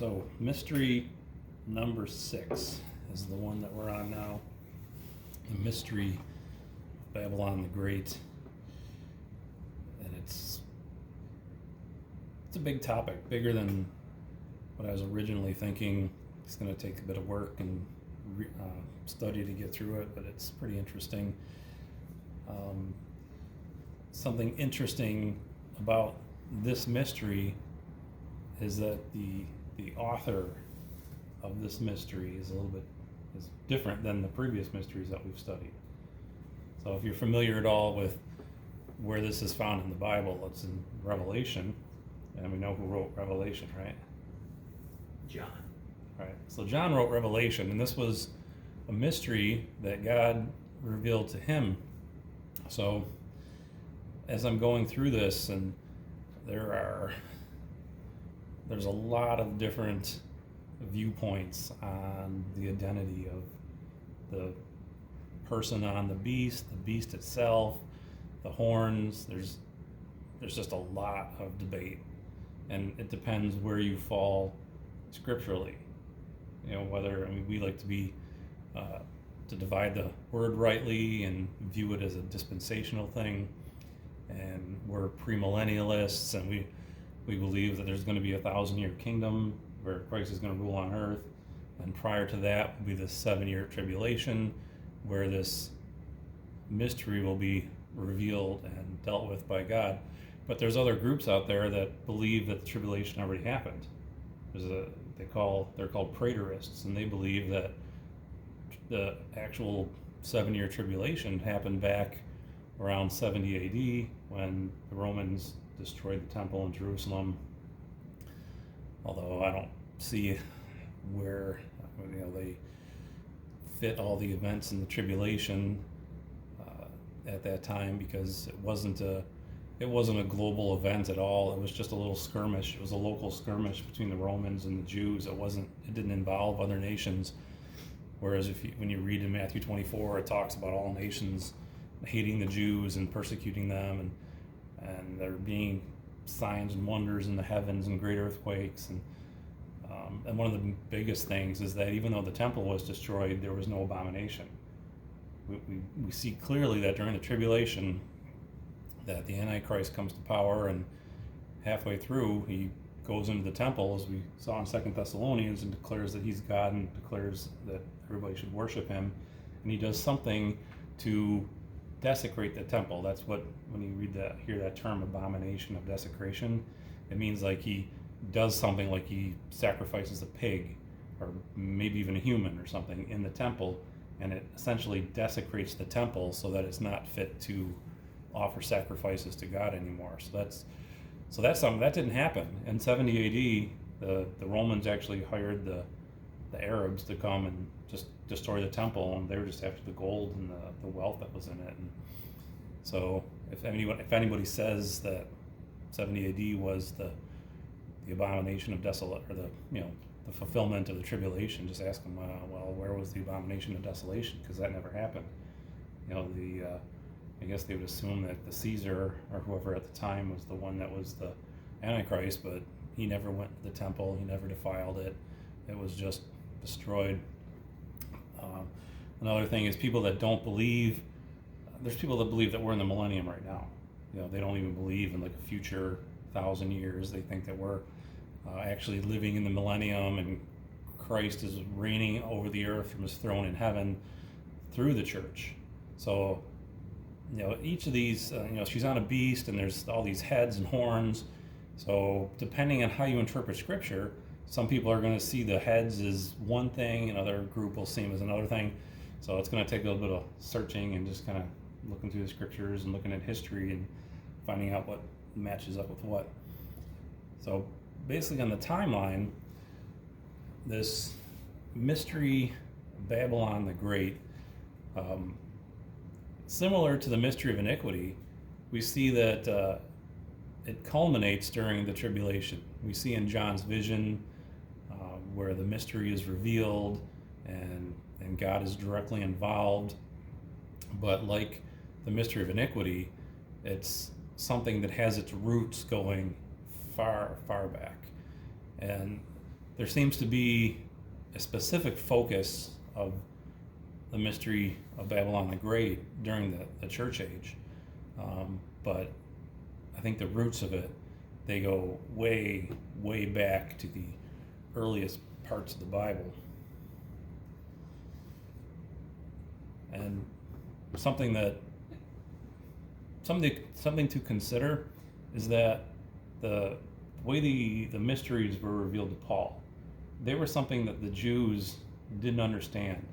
So, mystery number 6 is the one that we're on now. The mystery of Babylon the Great. And it's a big topic, bigger than what I was originally thinking. It's going to take a bit of work and study to get through it, but it's pretty interesting. Something interesting about this mystery is that the author of this mystery is different than the previous mysteries that we've studied. So if you're familiar at all with where this is found in the Bible, it's in Revelation, and we know who wrote Revelation, right? John. Right. So John wrote Revelation, and this was a mystery that God revealed to him. So as I'm going through this, and there's a lot of different viewpoints on the identity of the person on the beast itself, the horns. There's just a lot of debate, and it depends where you fall scripturally. You know, whether we like to be to divide the word rightly and view it as a dispensational thing, and we're premillennialists, and we believe that there's going to be a 1,000-year kingdom where Christ is going to rule on earth, and prior to that will be the 7-year tribulation where this mystery will be revealed and dealt with by God. But there's other groups out there that believe that the tribulation already happened. They're called preterists, and they believe that the actual 7-year tribulation happened back around 70 AD when the Romans destroyed the temple in Jerusalem. Although I don't see where they fit all the events in the tribulation at that time, because it wasn't a global event at all. It was just a little skirmish. It was a local skirmish between the Romans and the Jews. It didn't involve other nations. Whereas when you read in Matthew 24, it talks about all nations hating the Jews and persecuting them, and there being signs and wonders in the heavens and great earthquakes. And one of the biggest things is that even though the temple was destroyed, there was no abomination. We see clearly that during the tribulation that the Antichrist comes to power, and halfway through he goes into the temple, as we saw in 2 Thessalonians, and declares that he's God and declares that everybody should worship him. And he does something to desecrate the temple. That's what, when you hear that term, abomination of desecration, it means like he does something, like he sacrifices a pig or maybe even a human or something in the temple, and it essentially desecrates the temple so that it's not fit to offer sacrifices to God anymore. So that's something that didn't happen. In 70 AD, the Romans actually hired the Arabs to come and just destroy the temple, and they were just after the gold and the wealth that was in it. And so if anybody says that 70 AD was the abomination of desolate, or the fulfillment of the tribulation, just ask them, well, where was the abomination of desolation? Because that never happened. I guess they would assume that the Caesar, or whoever at the time, was the one that was the Antichrist, but he never went to the temple, he never defiled it. It was just destroyed. Another thing is people that don't believe, there's people that believe that we're in the millennium right now. They don't even believe in like a future 1,000 years. They think that we're actually living in the millennium, and Christ is reigning over the earth from his throne in heaven through the church. So each of these, she's on a beast, and there's all these heads and horns. So depending on how you interpret scripture, some people are going to see the heads as one thing, another group will see them as another thing. So it's going to take a little bit of searching and just kind of looking through the scriptures and looking at history and finding out what matches up with what. So basically on the timeline, this mystery Babylon the Great, similar to the mystery of iniquity, we see that it culminates during the tribulation. We see in John's vision where the mystery is revealed, and God is directly involved. But like the mystery of iniquity, it's something that has its roots going far, far back. And there seems to be a specific focus of the mystery of Babylon the Great during the church age. But I think the roots of it, they go way, way back to the earliest parts of the Bible. And something to consider is that the way the mysteries were revealed to Paul, they were something that the Jews didn't understand.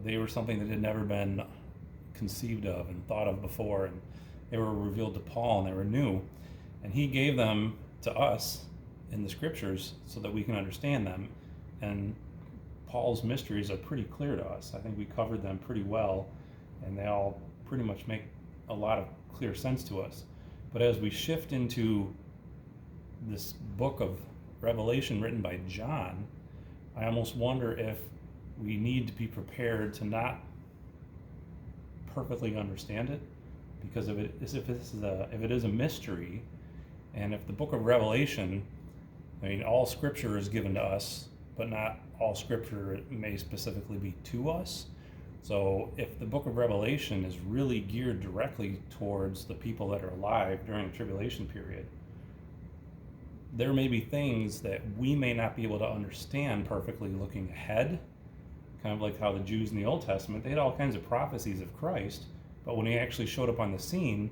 They were something that had never been conceived of and thought of before, and they were revealed to Paul, and they were new. And he gave them to us in the scriptures so that we can understand them. And Paul's mysteries are pretty clear to us. I think we covered them pretty well, and they all pretty much make a lot of clear sense to us. But as we shift into this book of Revelation written by John, I almost wonder if we need to be prepared to not perfectly understand it, because if it is a mystery, and if the book of Revelation, all scripture is given to us, but not all scripture may specifically be to us. So if the book of Revelation is really geared directly towards the people that are alive during the tribulation period, there may be things that we may not be able to understand perfectly looking ahead, kind of like how the Jews in the Old Testament, they had all kinds of prophecies of Christ, but when he actually showed up on the scene,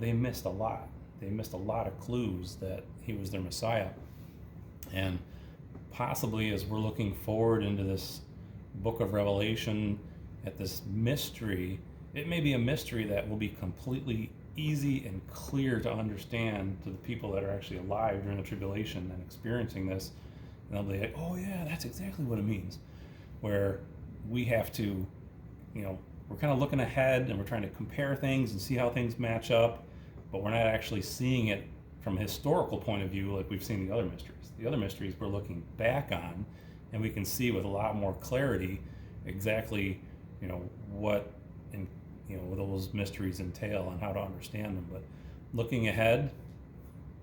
they missed a lot. They missed a lot of clues that he was their Messiah. And possibly as we're looking forward into this book of Revelation at this mystery, it may be a mystery that will be completely easy and clear to understand to the people that are actually alive during the tribulation and experiencing this. And they'll be like, oh yeah, that's exactly what it means. Where we have to, we're kind of looking ahead and we're trying to compare things and see how things match up, but we're not actually seeing it from a historical point of view like we've seen the other mysteries. The other mysteries we're looking back on, and we can see with a lot more clarity exactly, what those mysteries entail and how to understand them. But looking ahead,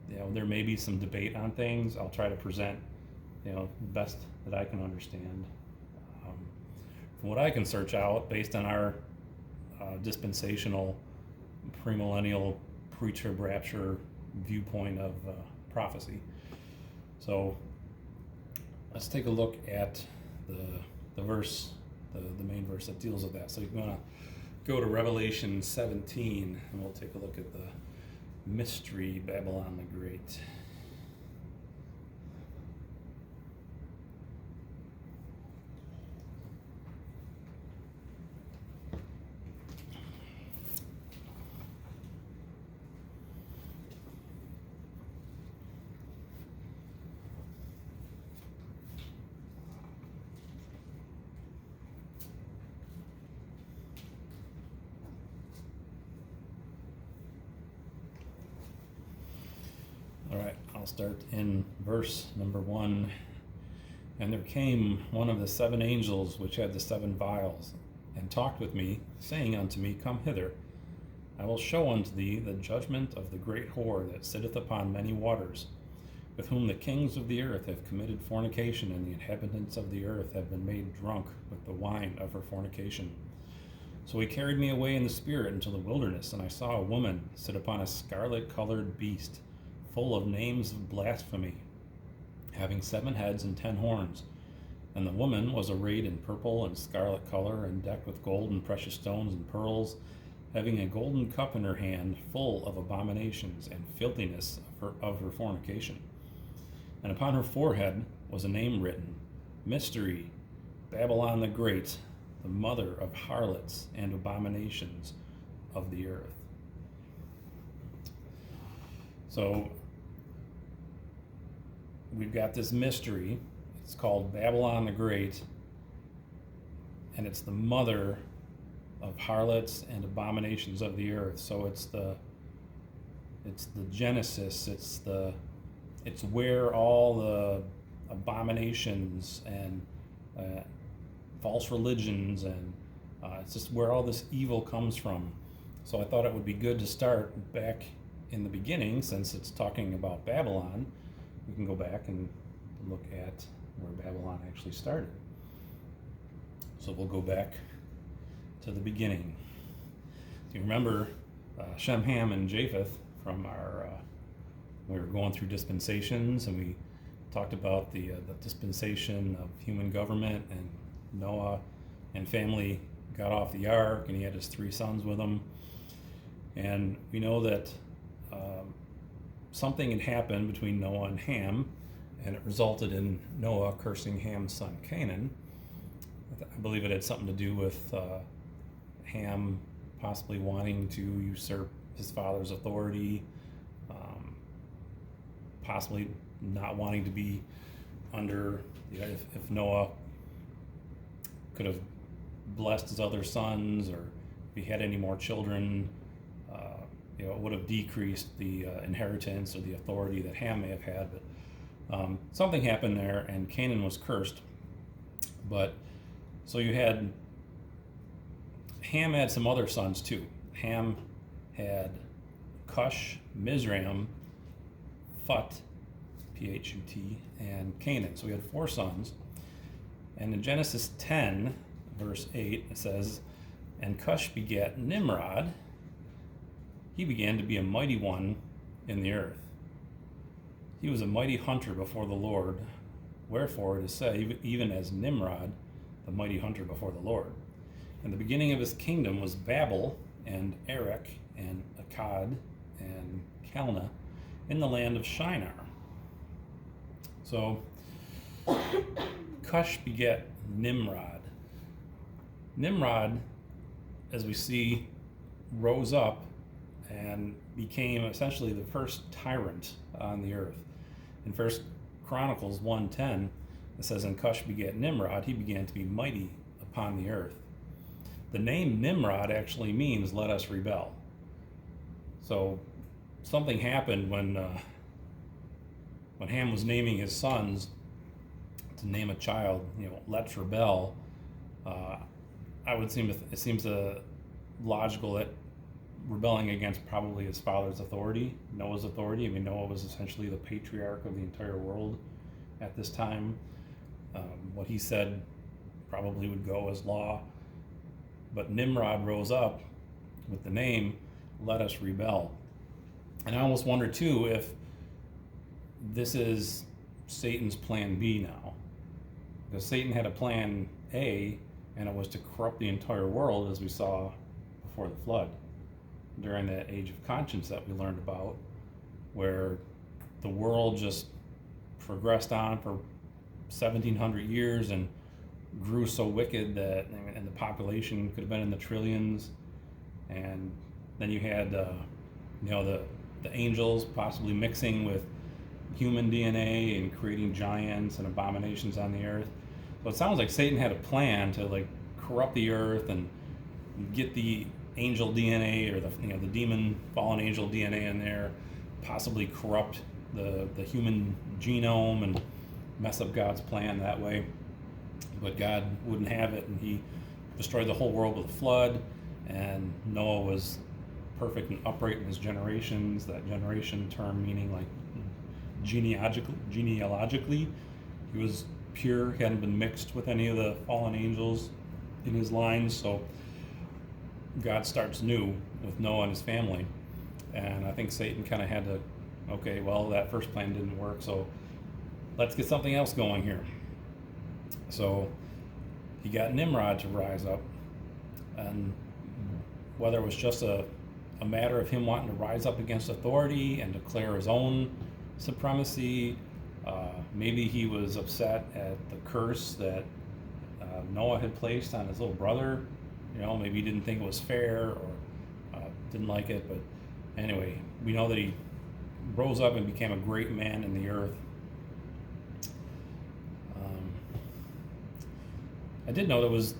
there may be some debate on things. I'll try to present, the best that I can understand. From what I can search out based on our dispensational, premillennial, pre-trib rapture viewpoint of prophecy. So let's take a look at the verse, the main verse that deals with that. So you're going to go to Revelation 17, and we'll take a look at the mystery Babylon the Great. All right, I'll start in verse number 1. And there came one of the 7 angels which had the 7 vials, and talked with me, saying unto me, Come hither, I will show unto thee the judgment of the great whore that sitteth upon many waters, with whom the kings of the earth have committed fornication, and the inhabitants of the earth have been made drunk with the wine of her fornication. So he carried me away in the spirit into the wilderness, and I saw a woman sit upon a scarlet-colored beast, full of names of blasphemy, having 7 heads and 10 horns. And the woman was arrayed in purple and scarlet color, and decked with gold and precious stones and pearls, having a golden cup in her hand, full of abominations and filthiness of her fornication. And upon her forehead was a name written, Mystery, Babylon the Great, the mother of harlots and abominations of the earth. So we've got this mystery. It's called Babylon the Great, and it's the mother of harlots and abominations of the earth. So it's the genesis. It's where all the abominations and false religions and it's just where all this evil comes from. So I thought it would be good to start back in the beginning, since it's talking about Babylon. We can go back and look at where Babylon actually started. So we'll go back to the beginning. Do you remember Shem, Ham, and Japheth from our, we were going through dispensations, and we talked about the dispensation of human government, and Noah and family got off the ark, and he had his 3 sons with him. And we know that something had happened between Noah and Ham, and it resulted in Noah cursing Ham's son Canaan. I believe it had something to do with Ham possibly wanting to usurp his father's authority, possibly not wanting to be under, if Noah could have blessed his other sons, or if he had any more children, it would have decreased the inheritance or the authority that Ham may have had. But something happened there, and Canaan was cursed. But so you had, Ham had some other sons too. Ham had Cush, Mizraim, Phut, P-H-U-T, and Canaan. So we had 4 sons. And in Genesis 10, verse 8, it says, "And Cush begat Nimrod. He began to be a mighty one in the earth. He was a mighty hunter before the Lord. Wherefore it is said, even as Nimrod, the mighty hunter before the Lord. And the beginning of his kingdom was Babel, and Erech, and Akkad, and Calneh, in the land of Shinar." So, Cush begat Nimrod. Nimrod, as we see, rose up and became essentially the first tyrant on the earth. In 1 Chronicles 1:10, it says, "And Cush begat Nimrod, he began to be mighty upon the earth." The name Nimrod actually means "let us rebel." So something happened when Ham was naming his sons to name a child, let's rebel. It seems logical that rebelling against probably his father's authority, Noah's authority. I mean, Noah was essentially the patriarch of the entire world at this time. What he said probably would go as law. But Nimrod rose up with the name, "Let us rebel." And I almost wonder too if this is Satan's plan B now. Because Satan had a plan A, and it was to corrupt the entire world, as we saw before the flood, during that age of conscience that we learned about, where the world just progressed on for 1700 years and grew so wicked that, and the population could have been in the trillions. And then you had the angels possibly mixing with human DNA and creating giants and abominations on the earth. So it sounds like Satan had a plan to corrupt the earth and get the angel DNA, or the demon fallen angel DNA in there, possibly corrupt the human genome and mess up God's plan that way. But God wouldn't have it, and he destroyed the whole world with a flood, and Noah was perfect and upright in his generations. That generation term meaning genealogically, he was pure, hadn't been mixed with any of the fallen angels in his line. So God starts new with Noah and his family. And I think Satan kind of had to, okay, well, that first plan didn't work, so let's get something else going here. So he got Nimrod to rise up, and whether it was just a matter of him wanting to rise up against authority and declare his own supremacy, maybe he was upset at the curse that Noah had placed on his little brother. Maybe he didn't think it was fair, or didn't like it. But anyway, we know that he rose up and became a great man in the earth. I did note it was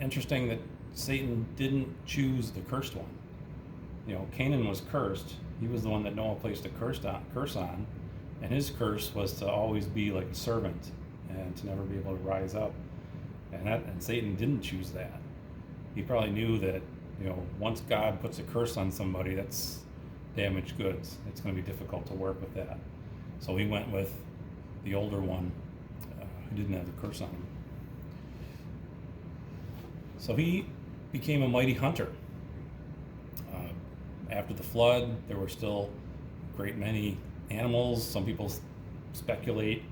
interesting that Satan didn't choose the cursed one. Canaan was cursed. He was the one that Noah placed a curse on, and his curse was to always be like a servant and to never be able to rise up. And Satan didn't choose that. He probably knew that once God puts a curse on somebody, that's damaged goods. It's going to be difficult to work with that. So he went with the older one, who didn't have the curse on him. So he became a mighty hunter. After the flood, there were still a great many animals. Some people speculate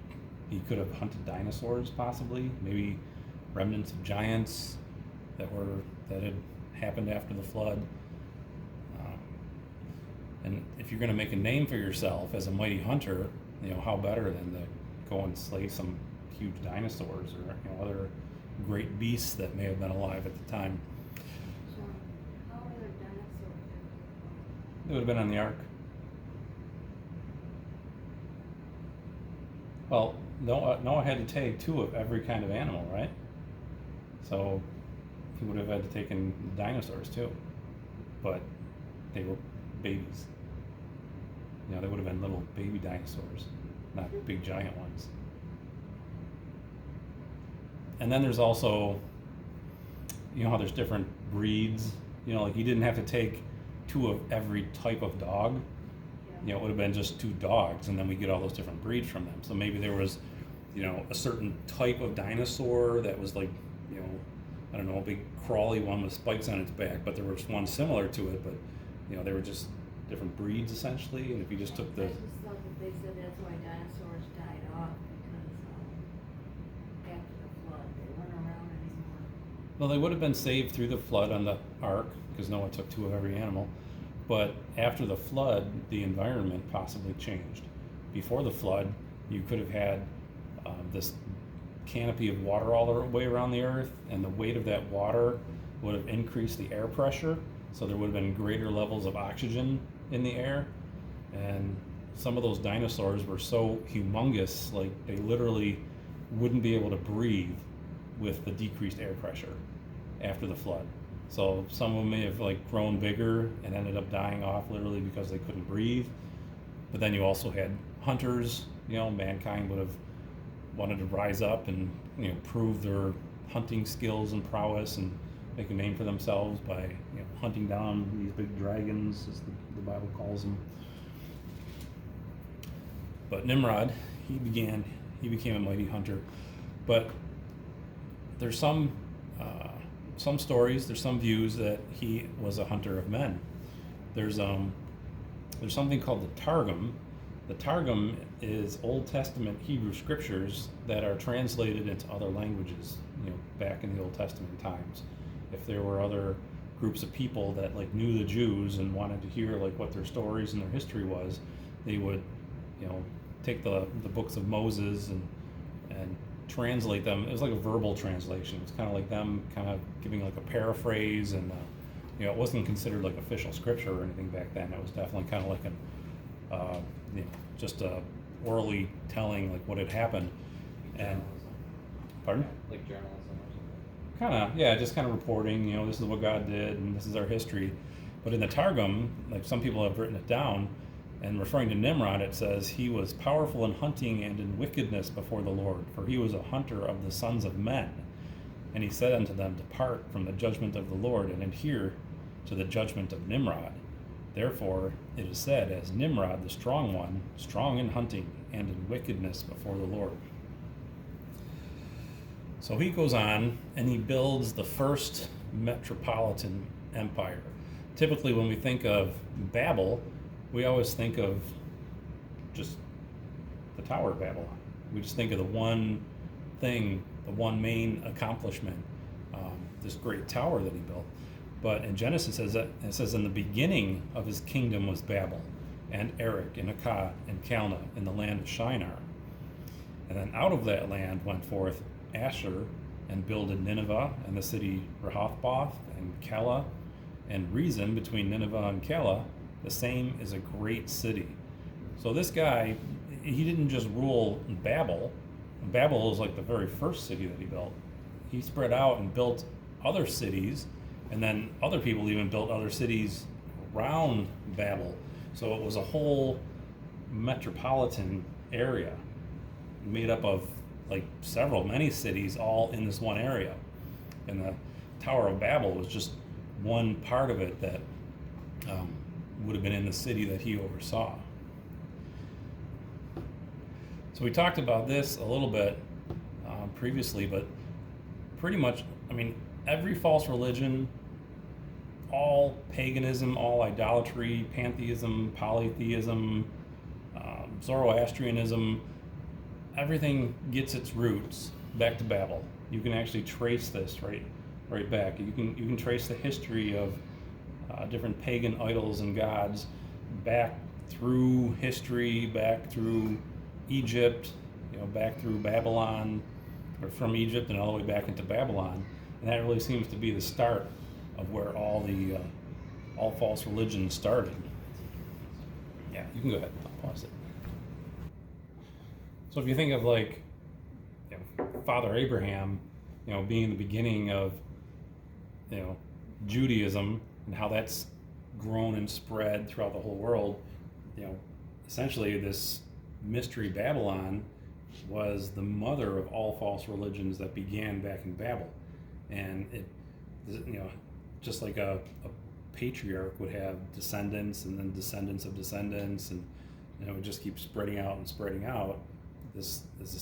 he could have hunted dinosaurs, possibly, maybe remnants of giants that had happened after the flood. And if you're going to make a name for yourself as a mighty hunter, how better than to go and slay some huge dinosaurs or other great beasts that may have been alive at the time. So, how are the dinosaurs? They would have been on the ark. Well, Noah had to take 2 of every kind of animal, right? So he would have had to take in dinosaurs too, but they were babies. They would have been little baby dinosaurs, not big giant ones. And then there's also, how there's different breeds. Like you didn't have to take 2 of every type of dog. It would have been just 2 dogs, and then we get all those different breeds from them. So maybe there was, a certain type of dinosaur that was like, I don't know, a big crawly one with spikes on its back, but there was one similar to it, but, they were just different breeds essentially. And if you just took the... I just thought that they said that's why dinosaurs died off, because after the flood, they weren't around anymore. Well, they would have been saved through the flood on the ark, because Noah took 2 of every animal. But after the flood, the environment possibly changed. Before the flood, you could have had this canopy of water all the way around the earth, and the weight of that water would have increased the air pressure, so there would have been greater levels of oxygen in the air. And some of those dinosaurs were so humongous, like they literally wouldn't be able to breathe with the decreased air pressure after the flood. So some of them may have grown bigger and ended up dying off literally because they couldn't breathe. But then you also had hunters. Mankind would have wanted to rise up and prove their hunting skills and prowess and make a name for themselves by hunting down these big dragons, as the Bible calls them. But Nimrod, he became a mighty hunter. But there's some stories, there's some views that he was a hunter of men. There's something called the Targum. The Targum is Old Testament Hebrew scriptures that are translated into other languages, back in the Old Testament times. If there were other groups of people that knew the Jews and wanted to hear what their stories and their history was, they would, take the books of Moses and translate them. It was like a verbal translation. It was kind of like them kind of giving a paraphrase, and it wasn't considered official scripture or anything back then. It was definitely kind of like an just orally telling what had happened. And pardon? Like journalism or something. Kind of, yeah, just kind of reporting. This is what God did, and this is our history. But in the Targum, some people have written it down, and referring to Nimrod, it says, he was powerful in hunting and in wickedness before the Lord, for he was a hunter of the sons of men. And he said unto them, depart from the judgment of the Lord, and adhere to the judgment of Nimrod. Therefore it is said, as Nimrod the strong one, strong in hunting and in wickedness before the Lord. So he goes on and he builds the first metropolitan empire. Typically when we think of Babel, we always think of just the Tower of Babylon. We just think of the one thing, the one main accomplishment, this great tower that he built. But in Genesis it says, in the beginning of his kingdom was Babel, and Erech, and Akkad, and Calneh, in the land of Shinar. And then out of that land went forth Asher, and builded Nineveh, and the city Rehoboth, and Calah, and Rezin between Nineveh and Calah. The same is a great city. So this guy, he didn't just rule Babel. Babel is the very first city that he built. He spread out and built other cities, and then other people even built other cities around Babel. So it was a whole metropolitan area made up of many cities all in this one area. And the Tower of Babel was just one part of it that would have been in the city that he oversaw. So we talked about this a little bit previously, but pretty much, I mean, every false religion, all paganism, all idolatry, pantheism, polytheism, Zoroastrianism, everything gets its roots back to Babel. You can actually trace this right back. You can trace the history of different pagan idols and gods back through history, back through Egypt, back through Babylon, or from Egypt and all the way back into Babylon. And that really seems to be the start of where all false religions started. Yeah, you can go ahead. I'll pause it. So if you think of Father Abraham, being the beginning of, Judaism and how that's grown and spread throughout the whole world, essentially this mystery Babylon was the mother of all false religions that began back in Babel. And it, just like a patriarch would have descendants and then descendants of descendants, and it just keeps spreading out and spreading out. This is the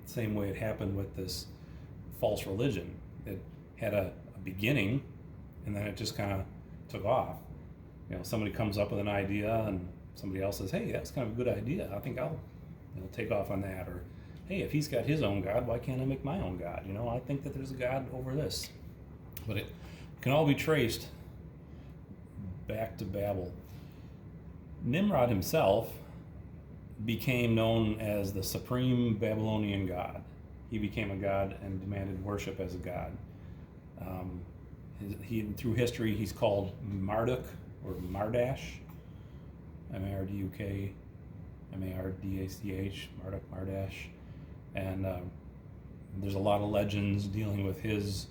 same way it happened with this false religion. It had a beginning, and then it just kind of took off. Somebody comes up with an idea, and somebody else says, "Hey, that's kind of a good idea. I think I'll take off on that." Or, "Hey, if he's got his own God, why can't I make my own God? I think that there's a God over this." But it can all be traced back to Babel. Nimrod himself became known as the supreme Babylonian god. He became a god and demanded worship as a god. Through history, he's called Marduk or Mardash, Marduk, Mardach, Marduk, Mardash. And there's a lot of legends dealing with his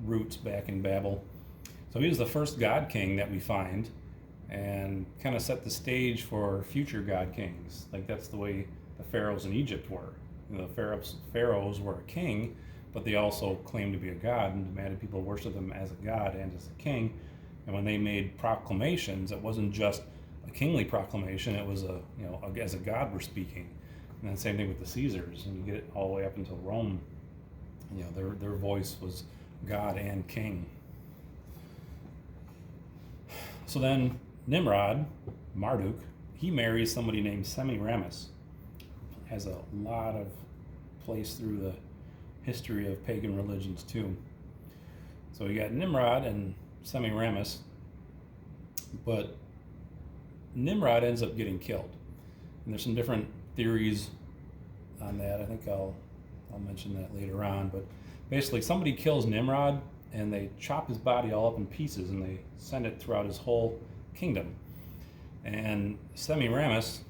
roots back in Babel. So he was the first god king that we find, and kind of set the stage for future god kings. That's the way the pharaohs in Egypt were. The pharaohs were a king, but they also claimed to be a god and demanded people worship them as a god and as a king. And when they made proclamations, it wasn't just a kingly proclamation; it was as a god we're speaking. And then same thing with the Caesars, and you get it all the way up until Rome. Their voice was God and king. So then Nimrod, Marduk, he marries somebody named Semiramis. Has a lot of place through the history of pagan religions too. So you got Nimrod and Semiramis, but Nimrod ends up getting killed. And there's some different theories on that. I think I'll mention that later on. But basically, somebody kills Nimrod, and they chop his body all up in pieces, and they send it throughout his whole kingdom. And Semiramis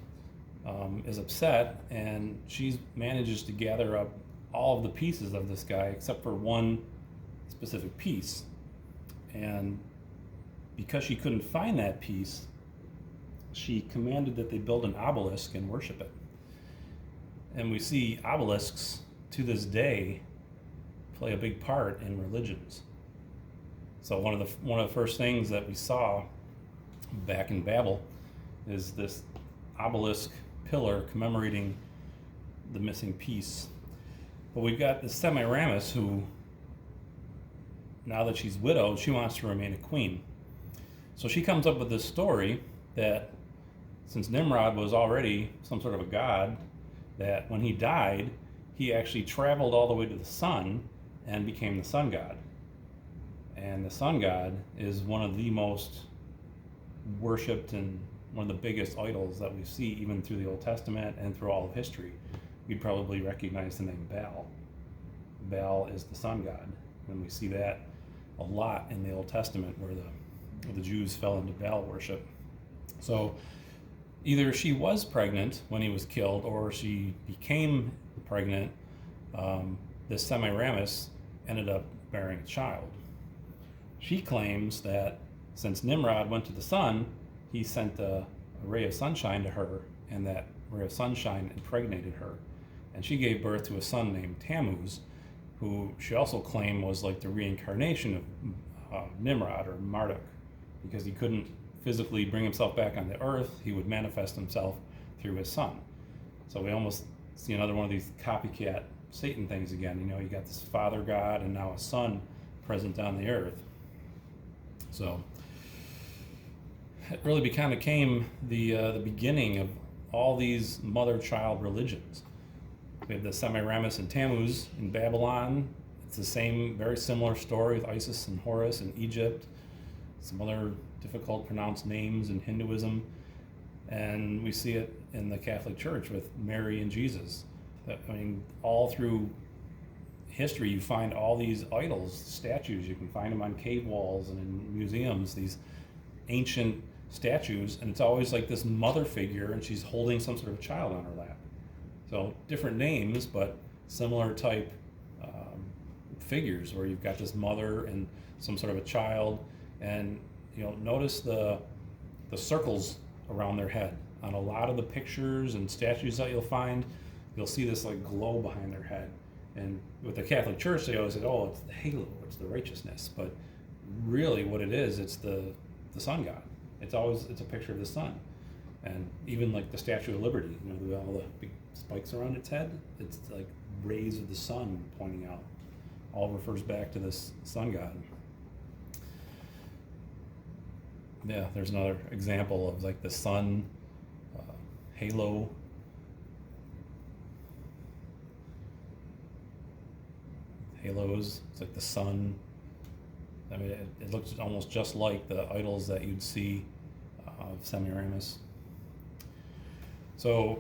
is upset, and she manages to gather up all of the pieces of this guy except for one specific piece. And because she couldn't find that piece, she commanded that they build an obelisk and worship it. And we see obelisks to this day play a big part in religions. So one of the first things that we saw back in Babel is this obelisk pillar commemorating the missing piece. But we've got this Semiramis who, now that she's widowed, she wants to remain a queen. So she comes up with this story that since Nimrod was already some sort of a god, that when he died, he actually traveled all the way to the sun and became the sun god. And the sun god is one of the most worshipped and one of the biggest idols that we see even through the Old Testament and through all of history. You'd probably recognize the name Baal. Baal is the sun god, and we see that a lot in the Old Testament where the Jews fell into Baal worship. So either she was pregnant when he was killed, or she became pregnant. This Semiramis ended up bearing a child. She claims that since Nimrod went to the sun, he sent a ray of sunshine to her, and that ray of sunshine impregnated her. And she gave birth to a son named Tammuz, who she also claimed was like the reincarnation of Nimrod or Marduk, because he couldn't physically bring himself back on the earth. He would manifest himself through his son. So we almost see another one of these copycat Satan things again. You got this Father God and now a Son present on the earth. So it really kind of became the beginning of all these mother-child religions. We have the Semiramis and Tammuz in Babylon. It's the same, very similar story with Isis and Horus in Egypt. Some other difficult pronounced names in Hinduism. And we see it in the Catholic Church with Mary and Jesus. All through history, you find all these idols, statues. You can find them on cave walls and in museums, these ancient statues, and it's always like this mother figure, and she's holding some sort of child on her lap. So different names, but similar type figures, where you've got this mother and some sort of a child, and notice the circles around their head. On a lot of the pictures and statues that you'll find, you'll see this like glow behind their head. And with the Catholic Church, they always say, oh, it's the halo, it's the righteousness. But really what it is, it's the sun god. It's a picture of the sun. And even like the Statue of Liberty, with all the big spikes around its head, it's like rays of the sun pointing out. All refers back to this sun god. Yeah, there's another example of like the sun halo. Halos, it's like the sun. It looks almost just like the idols that you'd see of Semiramis. So,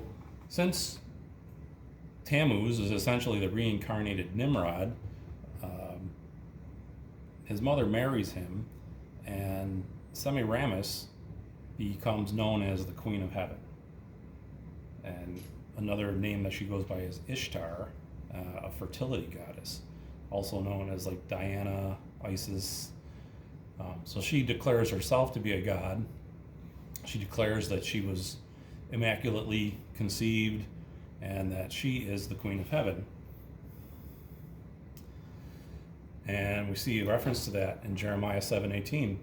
since Tammuz is essentially the reincarnated Nimrod, his mother marries him, and Semiramis becomes known as the Queen of Heaven. And another name that she goes by is Ishtar, a fertility goddess, also known as like Diana, Isis. So she declares herself to be a god. She declares that she was immaculately conceived and that she is the Queen of Heaven. And we see a reference to that in Jeremiah 7:18.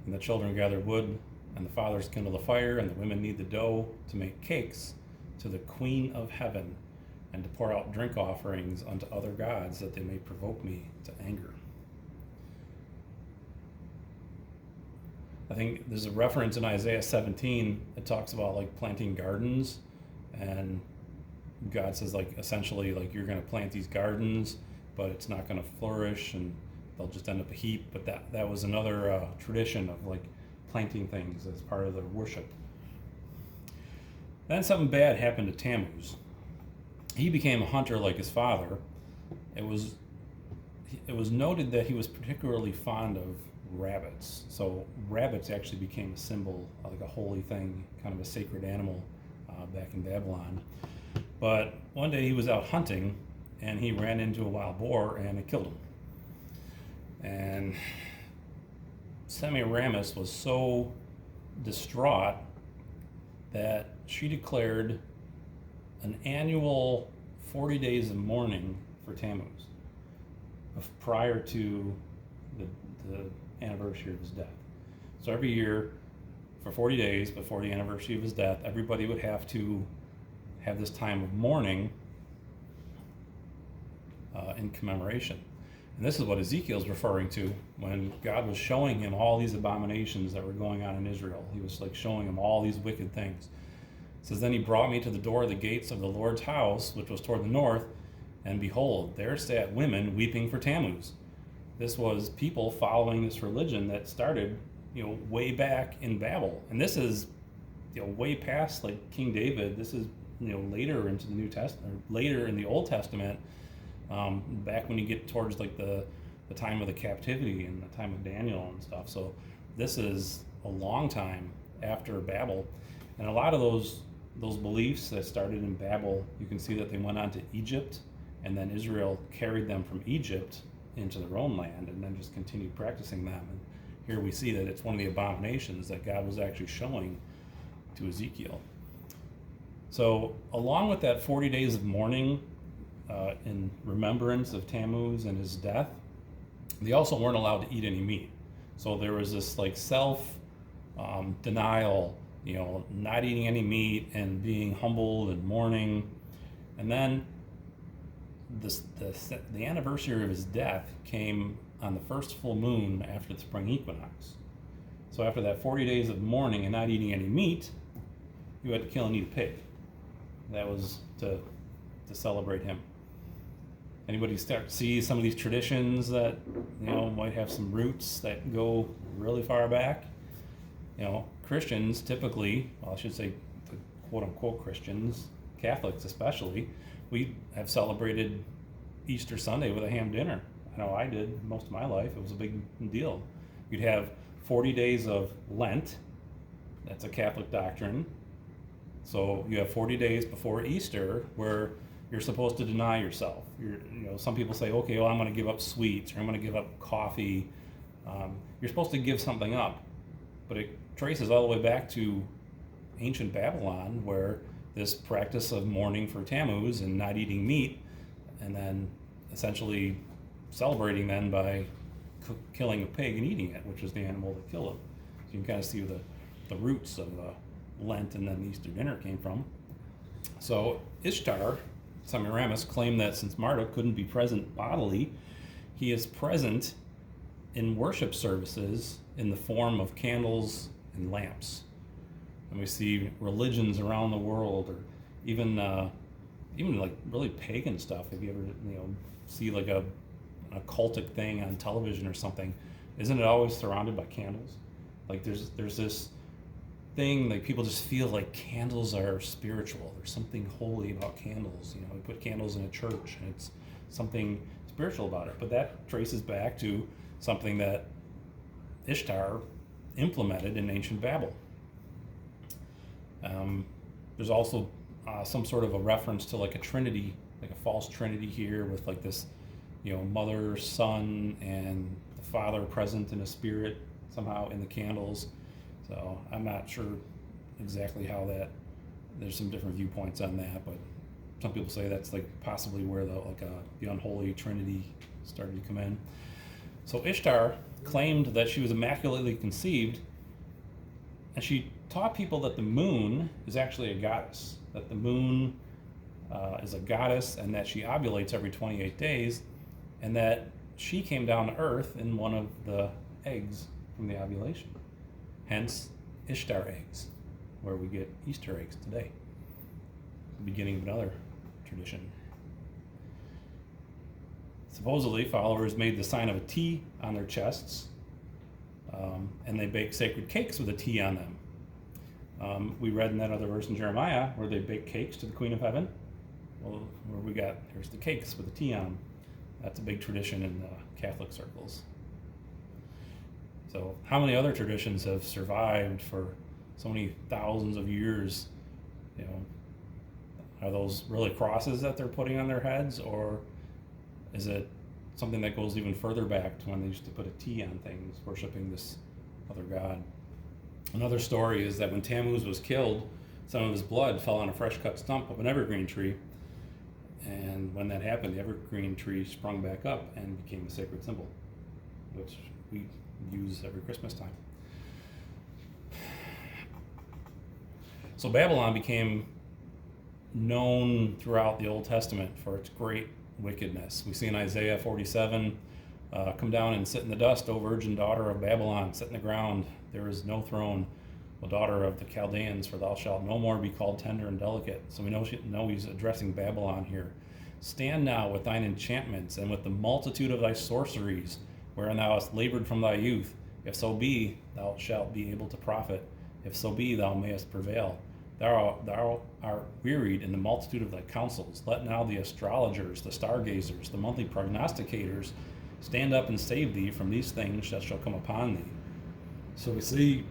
And the children gather wood, and the fathers kindle the fire, and the women knead the dough to make cakes to the Queen of Heaven, and to pour out drink offerings unto other gods, that they may provoke me to anger. I think there's a reference in Isaiah 17 that talks about like planting gardens, and God says like essentially like you're going to plant these gardens, but it's not going to flourish, and they'll just end up a heap. But that was another tradition of like planting things as part of their worship. Then something bad happened to Tammuz. He became a hunter like his father. It was noted that he was particularly fond of rabbits. So rabbits actually became a symbol, like a holy thing, kind of a sacred animal back in Babylon. But one day he was out hunting, and he ran into a wild boar, and it killed him. And Semiramis was so distraught that she declared an annual 40 days of mourning for Tammuz prior to the anniversary of his death. So every year for 40 days before the anniversary of his death, everybody would have to have this time of mourning in commemoration. And this is what Ezekiel's referring to when God was showing him all these abominations that were going on in Israel. He was like showing him all these wicked things. It says, then he brought me to the door of the gates of the Lord's house, which was toward the north, and behold, there sat women weeping for Tammuz. This was people following this religion that started, way back in Babel. And this is, way past like King David. This is, later into the New Testament, or later in the Old Testament, back when you get towards like the time of the captivity and the time of Daniel and stuff. So this is a long time after Babel. And a lot of those beliefs that started in Babel, you can see that they went on to Egypt, and then Israel carried them from Egypt into their own land and then just continued practicing them. And here we see that it's one of the abominations that God was actually showing to Ezekiel. So along with that 40 days of mourning in remembrance of Tammuz and his death, they also weren't allowed to eat any meat. So there was this like self-denial, not eating any meat and being humbled and mourning. And then the anniversary of his death came on the first full moon after the spring equinox. So after that 40 days of mourning and not eating any meat, you had to kill and eat a pig. That was to celebrate him. Anybody start to see some of these traditions that might have some roots that go really far back? Christians typically, well, I should say the quote unquote Christians, Catholics especially, we have celebrated Easter Sunday with a ham dinner. I know I did most of my life. It was a big deal. You'd have 40 days of Lent. That's a Catholic doctrine. So you have 40 days before Easter where you're supposed to deny yourself. Some people say, okay, well, I'm going to give up sweets or I'm going to give up coffee. You're supposed to give something up, but it traces all the way back to ancient Babylon, where this practice of mourning for Tammuz and not eating meat, and then essentially celebrating then by killing a pig and eating it, which is the animal that killed it. So you can kind of see the roots of Lent and then Easter dinner came from. So Ishtar, Semiramis, claimed that since Marduk couldn't be present bodily, he is present in worship services in the form of candles and lamps. And we see religions around the world, or even like really pagan stuff. If you ever see like a occultic thing on television or something, isn't it always surrounded by candles? Like there's this thing, like people just feel like candles are spiritual. There's something holy about candles. We put candles in a church and it's something spiritual about it. But that traces back to something that Ishtar implemented in ancient Babel. There's also some sort of a reference to like a trinity, like a false trinity here with like this, mother, son, and the father present in a spirit somehow in the candles. So I'm not sure exactly how that, there's some different viewpoints on that, but some people say that's like possibly where the unholy trinity started to come in. So Ishtar claimed that she was immaculately conceived, and she taught people that the moon is actually a goddess, that the moon is a goddess, and that she ovulates every 28 days, and that she came down to earth in one of the eggs from the ovulation. Hence, Ishtar eggs, where we get Easter eggs today. The beginning of another tradition. Supposedly, followers made the sign of a T on their chests, and they baked sacred cakes with a T on them. We read in that other verse in Jeremiah where they baked cakes to the Queen of Heaven. Well, here's the cakes with a T on them. That's a big tradition in Catholic circles. So how many other traditions have survived for so many thousands of years? Are those really crosses that they're putting on their heads, or is it something that goes even further back to when they used to put a T on things, worshiping this other god? Another story is that when Tammuz was killed, some of his blood fell on a fresh cut stump of an evergreen tree. And when that happened, the evergreen tree sprung back up and became a sacred symbol, which we use every Christmas time. So Babylon became known throughout the Old Testament for its great wickedness. We see in Isaiah 47, come down and sit in the dust, O virgin daughter of Babylon, sit in the ground, there is no throne, O daughter of the Chaldeans, for thou shalt no more be called tender and delicate. So we know he's addressing Babylon here. Stand now with thine enchantments and with the multitude of thy sorceries, wherein thou hast labored from thy youth. If so be, thou shalt be able to profit. If so be, thou mayest prevail. Thou art wearied in the multitude of thy counsels. Let now the astrologers, the stargazers, the monthly prognosticators stand up and save thee from these things that shall come upon thee. So we see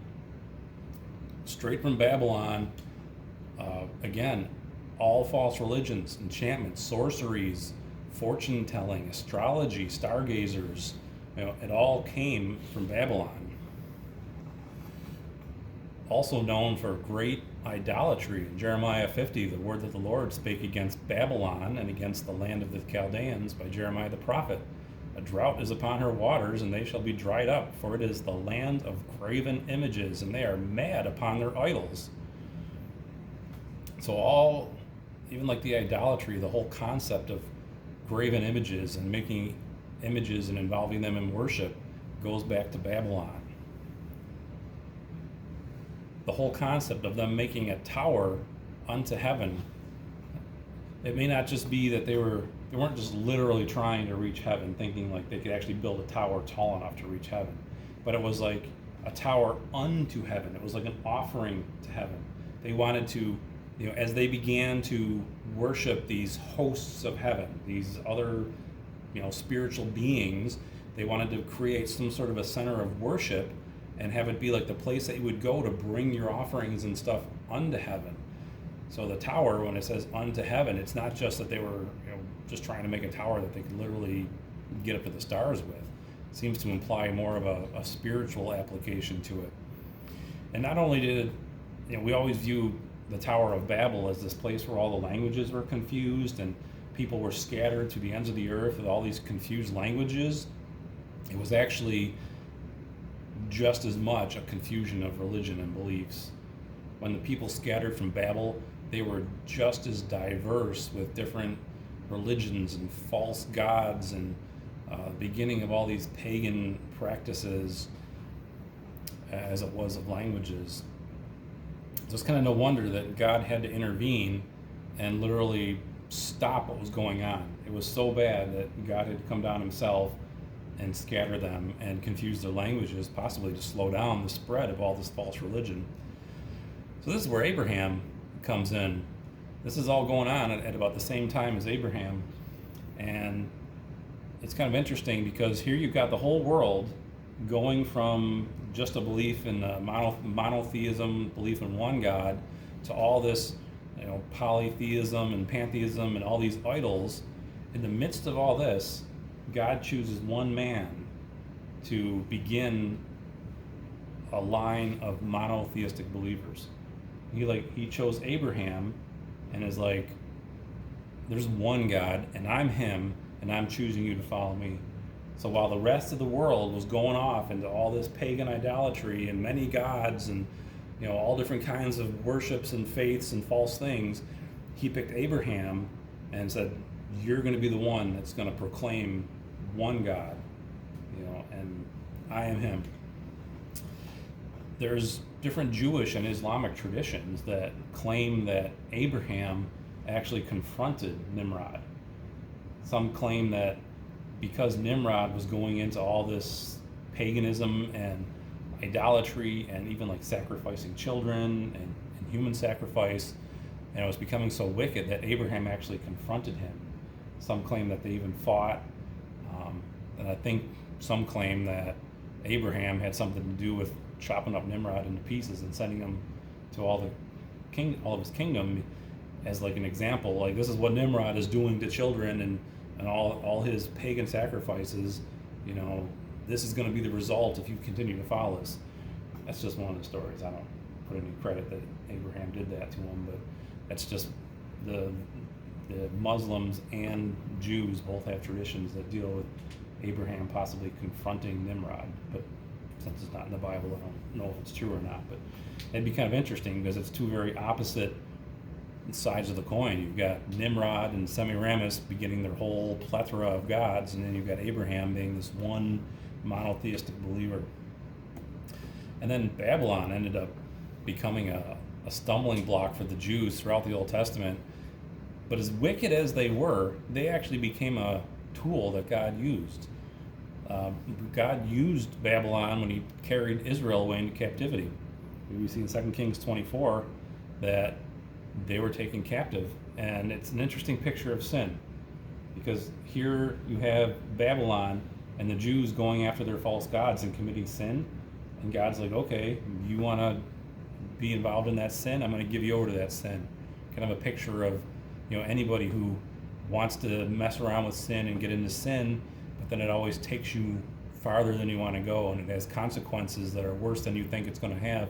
straight from Babylon, again, all false religions, enchantments, sorceries, fortune telling, astrology, stargazers, it all came from Babylon. Also known for great idolatry. In Jeremiah 50, the word that the Lord spake against Babylon and against the land of the Chaldeans by Jeremiah the prophet. A drought is upon her waters, and they shall be dried up, for it is the land of graven images, and they are mad upon their idols. So even like the idolatry, the whole concept of graven images and making images and involving them in worship goes back to Babylon. The whole concept of them making a tower unto heaven, it may not just be that they weren't just literally trying to reach heaven, thinking like they could actually build a tower tall enough to reach heaven, but it was like a tower unto heaven. It was like an offering to heaven. They wanted to, as they began to worship these hosts of heaven, these other, spiritual beings, they wanted to create some sort of a center of worship and have it be like the place that you would go to bring your offerings and stuff unto heaven. So the tower, when it says unto heaven, it's not just that they were, just trying to make a tower that they could literally get up to the stars with. It seems to imply more of a spiritual application to it. And not only did, we always view the Tower of Babel as this place where all the languages were confused and people were scattered to the ends of the earth with all these confused languages. It was actually just as much a confusion of religion and beliefs. When the people scattered from Babel, they were just as diverse with different religions and false gods and beginning of all these pagan practices as it was of languages. So it's kind of no wonder that God had to intervene and literally stop what was going on. It was so bad that God had come down himself and scatter them and confuse their languages, possibly to slow down the spread of all this false religion. So this is where Abraham comes in. This is all going on at about the same time as Abraham. And it's kind of interesting because here you've got the whole world going from just a belief in monotheism, belief in one God, to all this, polytheism and pantheism and all these idols. In the midst of all this, God chooses one man to begin a line of monotheistic believers. He chose Abraham and is like, there's one God and I'm him and I'm choosing you to follow me. So while the rest of the world was going off into all this pagan idolatry and many gods and all different kinds of worships and faiths and false things, he picked Abraham and said, you're going to be the one that's going to proclaim one God, and I am him. There's different Jewish and Islamic traditions that claim that Abraham actually confronted Nimrod. Some claim that because Nimrod was going into all this paganism and idolatry and even like sacrificing children and human sacrifice, and it was becoming so wicked that Abraham actually confronted him. Some claim that they even fought, and I think some claim that Abraham had something to do with chopping up Nimrod into pieces and sending him to all of his kingdom as like an example, like this is what Nimrod is doing to children and all his pagan sacrifices, this is going to be the result if you continue to follow this. That's just one of the stories. I don't put any credit that Abraham did that to him, but that's just the Muslims and Jews both have traditions that deal with Abraham possibly confronting Nimrod. But since it's not in the Bible, I don't know if it's true or not. But it'd be kind of interesting because it's two very opposite sides of the coin. You've got Nimrod and Semiramis beginning their whole plethora of gods, and then you've got Abraham being this one monotheistic believer. And then Babylon ended up becoming a stumbling block for the Jews throughout the Old Testament. But as wicked as they were, they actually became a tool that God used. God used Babylon when he carried Israel away into captivity. We see in 2 Kings 24 that they were taken captive. And it's an interesting picture of sin, because here you have Babylon and the Jews going after their false gods and committing sin. And God's like, okay, you want to be involved in that sin? I'm going to give you over to that sin. Kind of a picture of, anybody who wants to mess around with sin and get into sin, but then it always takes you farther than you want to go, and it has consequences that are worse than you think it's going to have.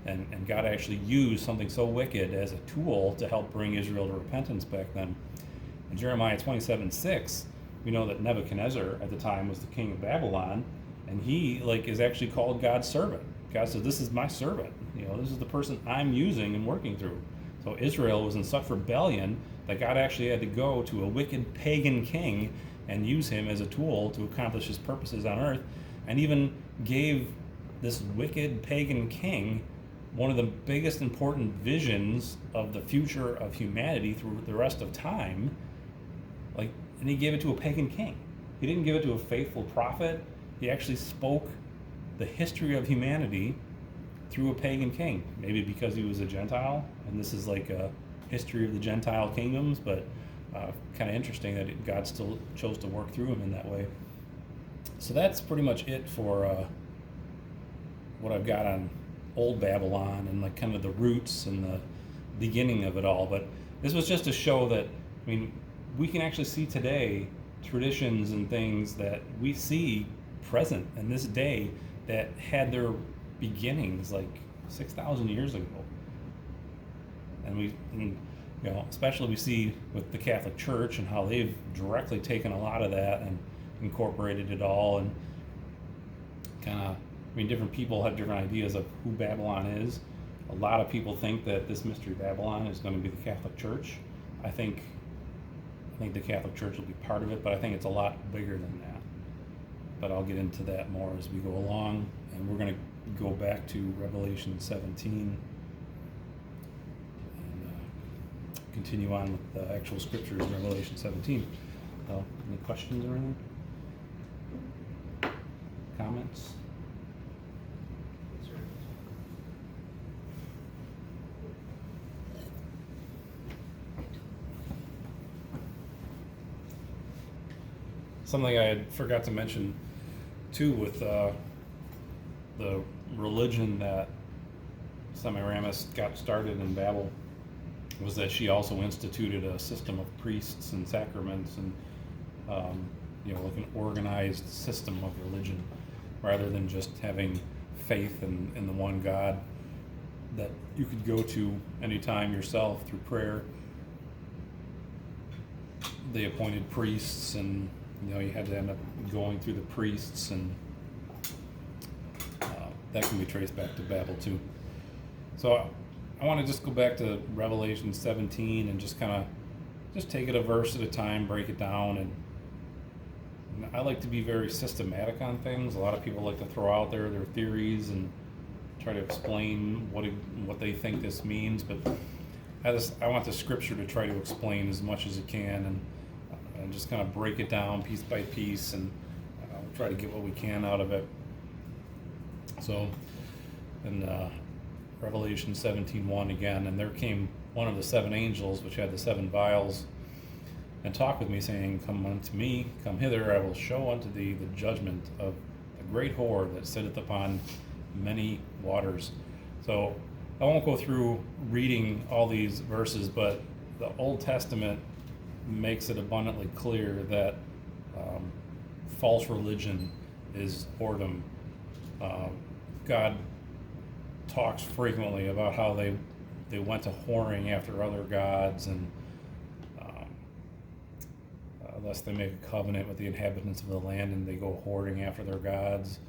And God actually used something so wicked as a tool to help bring Israel to repentance back then. In Jeremiah 27:6, we know that Nebuchadnezzar at the time was the king of Babylon, and he is actually called God's servant. God said, this is my servant. This is the person I'm using and working through. So Israel was in such rebellion that God actually had to go to a wicked pagan king and use him as a tool to accomplish his purposes on earth, and even gave this wicked pagan king one of the biggest important visions of the future of humanity through the rest of time. Like, and he gave it to a pagan king. He didn't give it to a faithful prophet. He actually spoke the history of humanity through a pagan king. Maybe because he was a Gentile, and this is like a history of the Gentile kingdoms, but kind of interesting that God still chose to work through him in that way. So that's pretty much it for what I've got on Old Babylon and like kind of the roots and the beginning of it all. But this was just to show that, I mean, we can actually see today traditions and things that we see present in this day that had their beginnings like 6,000 years ago. And especially we see with the Catholic Church and how they've directly taken a lot of that and incorporated it all, and kind of, different people have different ideas of who Babylon is. A lot of people think that this mystery Babylon is going to be the Catholic Church. I think the Catholic Church will be part of it, but I think it's a lot bigger than that. But I'll get into that more as we go along, and we're going to go back to Revelation 17 and continue on with the actual scriptures in Revelation 17. Any questions or anything? Comments? Something I had forgot to mention too with the religion that Semiramis got started in Babel was that she also instituted a system of priests and sacraments and like an organized system of religion, rather than just having faith in the one God that you could go to anytime yourself through prayer. They appointed priests, and you had to end up going through the priests, and that can be traced back to Babel too. So I want to just go back to Revelation 17 and just kind of just take it a verse at a time, break it down, and I like to be very systematic on things. A lot of people like to throw out their theories and try to explain what they think this means, but I want the scripture to try to explain as much as it can, and just kind of break it down piece by piece, and try to get what we can out of it. So in Revelation 17:1 again, and there came one of the seven angels which had the seven vials, and talked with me, saying, Come unto me, come hither, I will show unto thee the judgment of the great whore that sitteth upon many waters. So I won't go through reading all these verses, but the Old Testament makes it abundantly clear that false religion is whoredom. God talks frequently about how they went to whoring after other gods, and lest they make a covenant with the inhabitants of the land, and they go whoring after their gods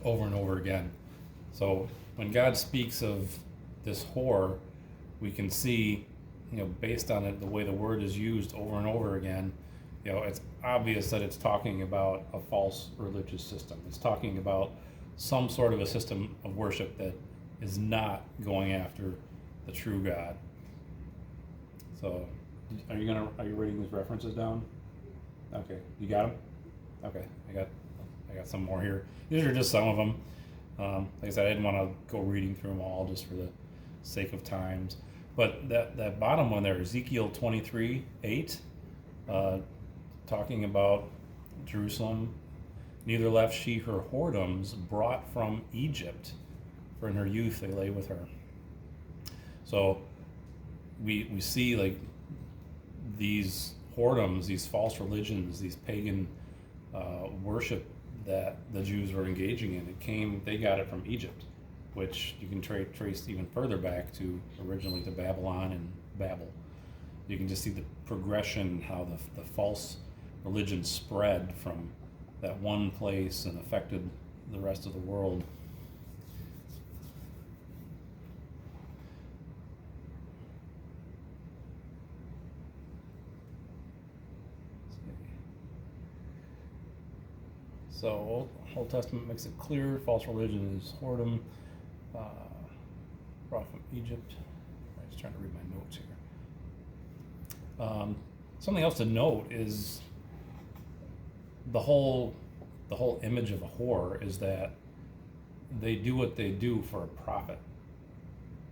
over and over again. So when God speaks of this whore, we can see, based on it, the way the word is used over and over again, it's obvious that it's talking about a false religious system. It's talking about some sort of a system of worship that is not going after the true God. So, are you writing these references down? Okay, you got them? Okay, I got some more here. These are just some of them. Like I said, I didn't want to go reading through them all just for the sake of times. But that bottom one there, Ezekiel 23:8, talking about Jerusalem, neither left she her whoredoms brought from Egypt, for in her youth they lay with her. So we see like these whoredoms, these false religions, these pagan worship that the Jews were engaging in. They got it from Egypt, which you can trace even further back to originally to Babylon and Babel. You can just see the progression, how the false religion spread from that one place and affected the rest of the world. So Old Testament makes it clear false religion is whoredom, brought from Egypt. I'm just trying to read my notes here. Something else to note is the whole image of a whore is that they do what they do for a profit,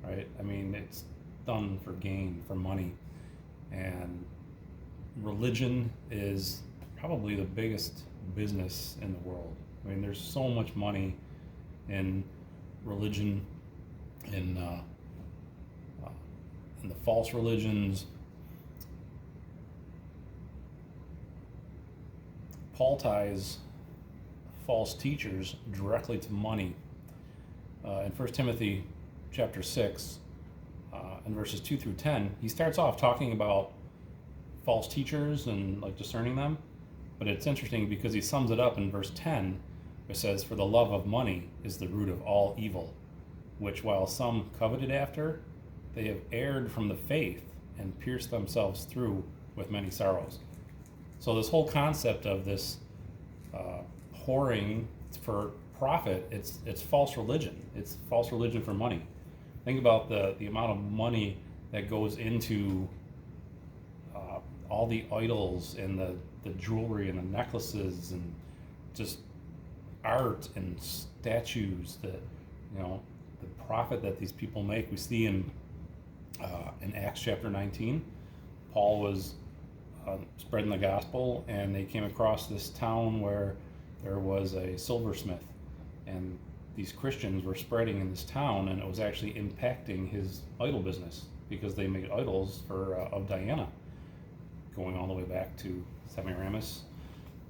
right? I mean, it's done for gain, for money, and religion is probably the biggest business in the world. I mean, there's so much money in religion, in the false religions. Paul ties false teachers directly to money. In 1 Timothy chapter 6, in verses 2 through 10, he starts off talking about false teachers and like discerning them. But it's interesting because he sums it up in verse 10. It says, "For the love of money is the root of all evil, which while some coveted after, they have erred from the faith and pierced themselves through with many sorrows." So this whole concept of this whoring for profit, it's false religion. It's false religion for money. Think about the amount of money that goes into all the idols and the jewelry and the necklaces and just art and statues that, the profit that these people make. We see in Acts chapter 19, Paul was spreading the gospel, and they came across this town where there was a silversmith, and these Christians were spreading in this town, and it was actually impacting his idol business because they made idols of Diana, going all the way back to Semiramis,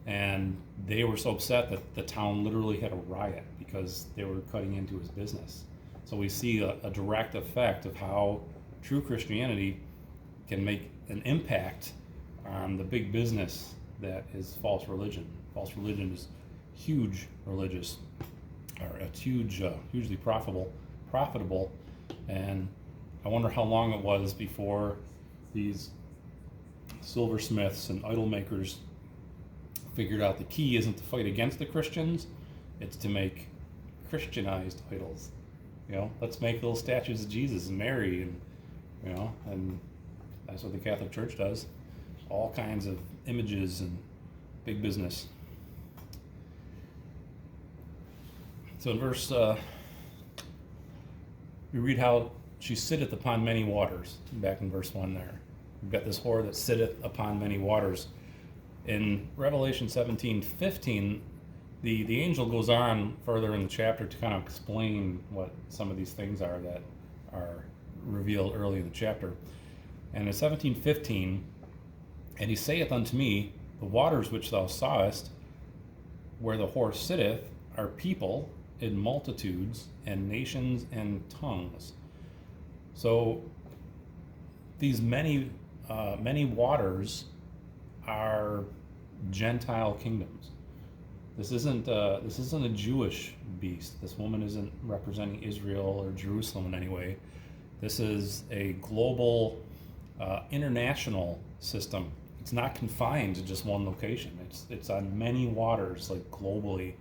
and they were so upset that the town literally had a riot because they were cutting into his business. So we see a direct effect of how true Christianity can make an impact on the big business that is false religion. False religion is huge religious, or it's hugely profitable, and I wonder how long it was before these silversmiths and idol makers figured out the key isn't to fight against the Christians, it's to make Christianized idols. Let's make little statues of Jesus and Mary, and that's what the Catholic Church does. All kinds of images and big business. So in verse, we read how she sitteth upon many waters, back in verse 1 there. We've got this whore that sitteth upon many waters. In Revelation 17:15, the angel goes on further in the chapter to kind of explain what some of these things are that are revealed early in the chapter. And in 17:15, "And he saith unto me, the waters which thou sawest, where the whore sitteth, are people in multitudes and nations and tongues." So these many waters are Gentile kingdoms. This isn't a Jewish beast. This woman isn't representing Israel or Jerusalem in any way. This is a global, international system. It's not confined to just one location. It's on many waters, like globally,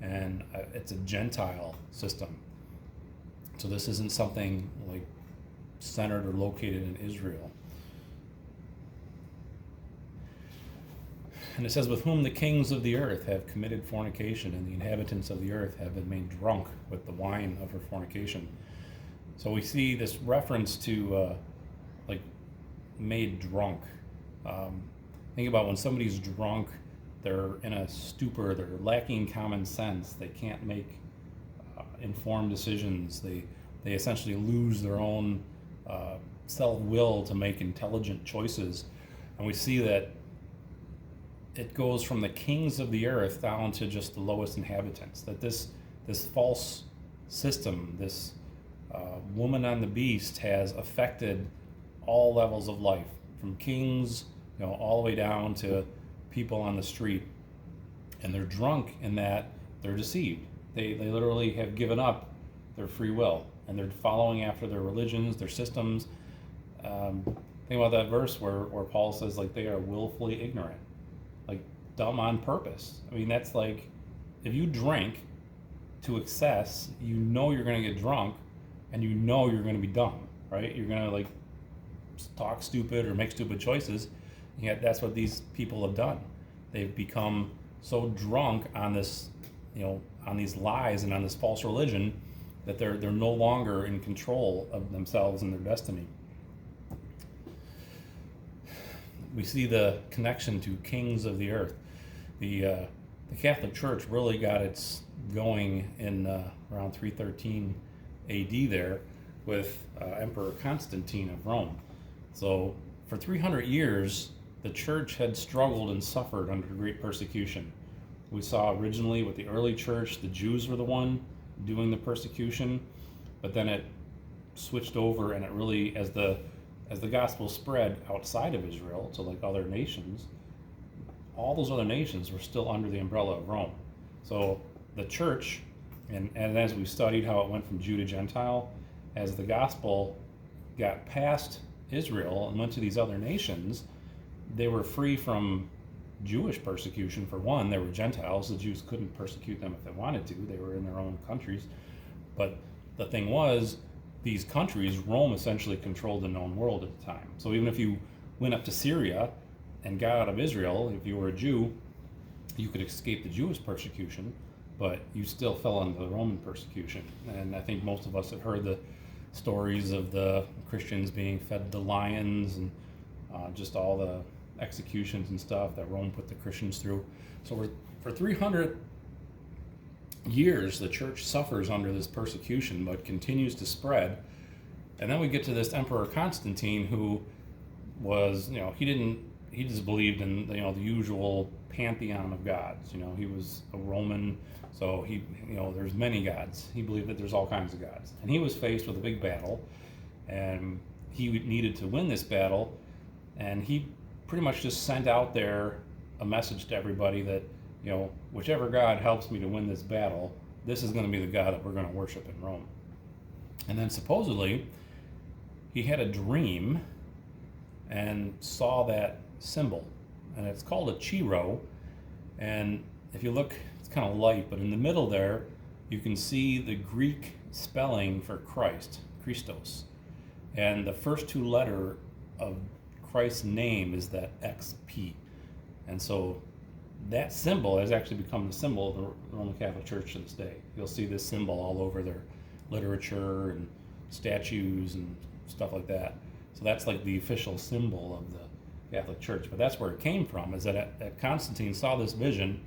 and it's a Gentile system. So this isn't something like centered or located in Israel. And it says, "With whom the kings of the earth have committed fornication, and the inhabitants of the earth have been made drunk with the wine of her fornication." So we see this reference to like made drunk. Think about when somebody's drunk, they're in a stupor, they're lacking common sense, they can't make informed decisions, they essentially lose their own self-will to make intelligent choices. And we see that it goes from the kings of the earth down to just the lowest inhabitants. That this false system, this woman on the beast, has affected all levels of life, from kings, all the way down to people on the street. And they're drunk in that they're deceived. They literally have given up their free will, and they're following after their religions, their systems. Think about that verse where Paul says, like, they are willfully ignorant, like dumb on purpose. I mean, that's like if you drink to excess, you know you're going to get drunk, and you know you're going to be dumb, right? You're going to like talk stupid or make stupid choices. Yet that's what these people have done. They've become so drunk on this, on these lies and on this false religion, that they're no longer in control of themselves and their destiny. We see the connection to kings of the earth. The Catholic Church really got its going in around 313 AD there with Emperor Constantine of Rome. So for 300 years, the church had struggled and suffered under great persecution. We saw originally with the early church, the Jews were the one doing the persecution, but then it switched over, and it really, as the gospel spread outside of Israel to like other nations, all those other nations were still under the umbrella of Rome. So the church, and as we studied how it went from Jew to Gentile, as the gospel got past Israel and went to these other nations, they were free from Jewish persecution. For one, they were Gentiles. The Jews couldn't persecute them if they wanted to. They were in their own countries. But the thing was, these countries, Rome essentially controlled the known world at the time. So even if you went up to Syria and got out of Israel, if you were a Jew, you could escape the Jewish persecution, but you still fell under the Roman persecution. And I think most of us have heard the stories of the Christians being fed to lions and just all the executions and stuff that Rome put the Christians through. So for 300 years, the church suffers under this persecution, but continues to spread. And then we get to this Emperor Constantine, who was, he just believed in, the usual pantheon of gods. He was a Roman, so there's many gods. He believed that there's all kinds of gods. And he was faced with a big battle, and he needed to win this battle, and he pretty much just sent out there a message to everybody that, whichever God helps me to win this battle, this is going to be the God that we're going to worship in Rome. And then supposedly, he had a dream and saw that symbol, and it's called a chiro. And if you look, it's kind of light, but in the middle there, you can see the Greek spelling for Christ, Christos. And the first two letters of Christ's name is that XP. And so that symbol has actually become the symbol of the Roman Catholic Church to this day. You'll see this symbol all over their literature and statues and stuff like that. So that's like the official symbol of the Catholic Church. But that's where it came from, is that Constantine saw this vision,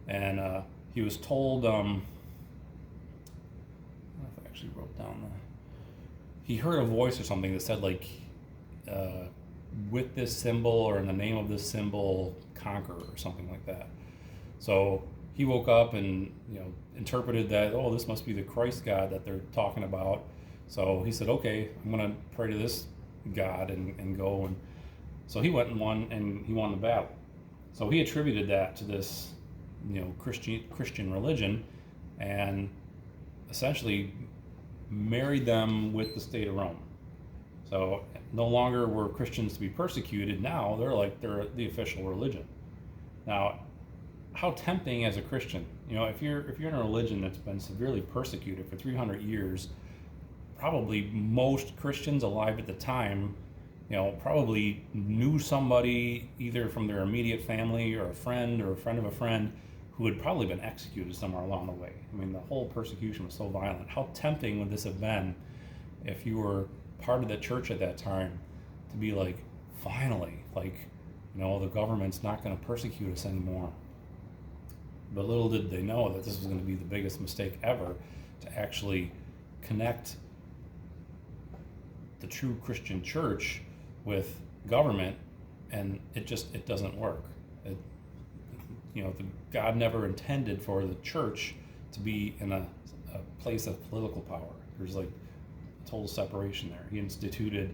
and he was told, I don't know if I actually wrote down he heard a voice or something that said like, with this symbol or in the name of this symbol, conquer, or something like that. So he woke up and interpreted that, oh, this must be the Christ God that they're talking about. So he said, okay, I'm going to pray to this God and go. And so he went and won, and he won the battle. So he attributed that to this Christian religion, and essentially married them with the state of Rome. So no longer were Christians to be persecuted. Now they're the official religion. Now, how tempting as a Christian, if you're in a religion that's been severely persecuted for 300 years, probably most Christians alive at the time, probably knew somebody either from their immediate family or a friend of a friend who had probably been executed somewhere along the way. I mean, the whole persecution was so violent. How tempting would this have been if you were part of the church at that time to be like, finally, the government's not going to persecute us anymore. But little did they know that this was going to be the biggest mistake ever, to actually connect the true Christian church with government, and it doesn't work. God never intended for the church to be in a place of political power. There's like total separation there. He instituted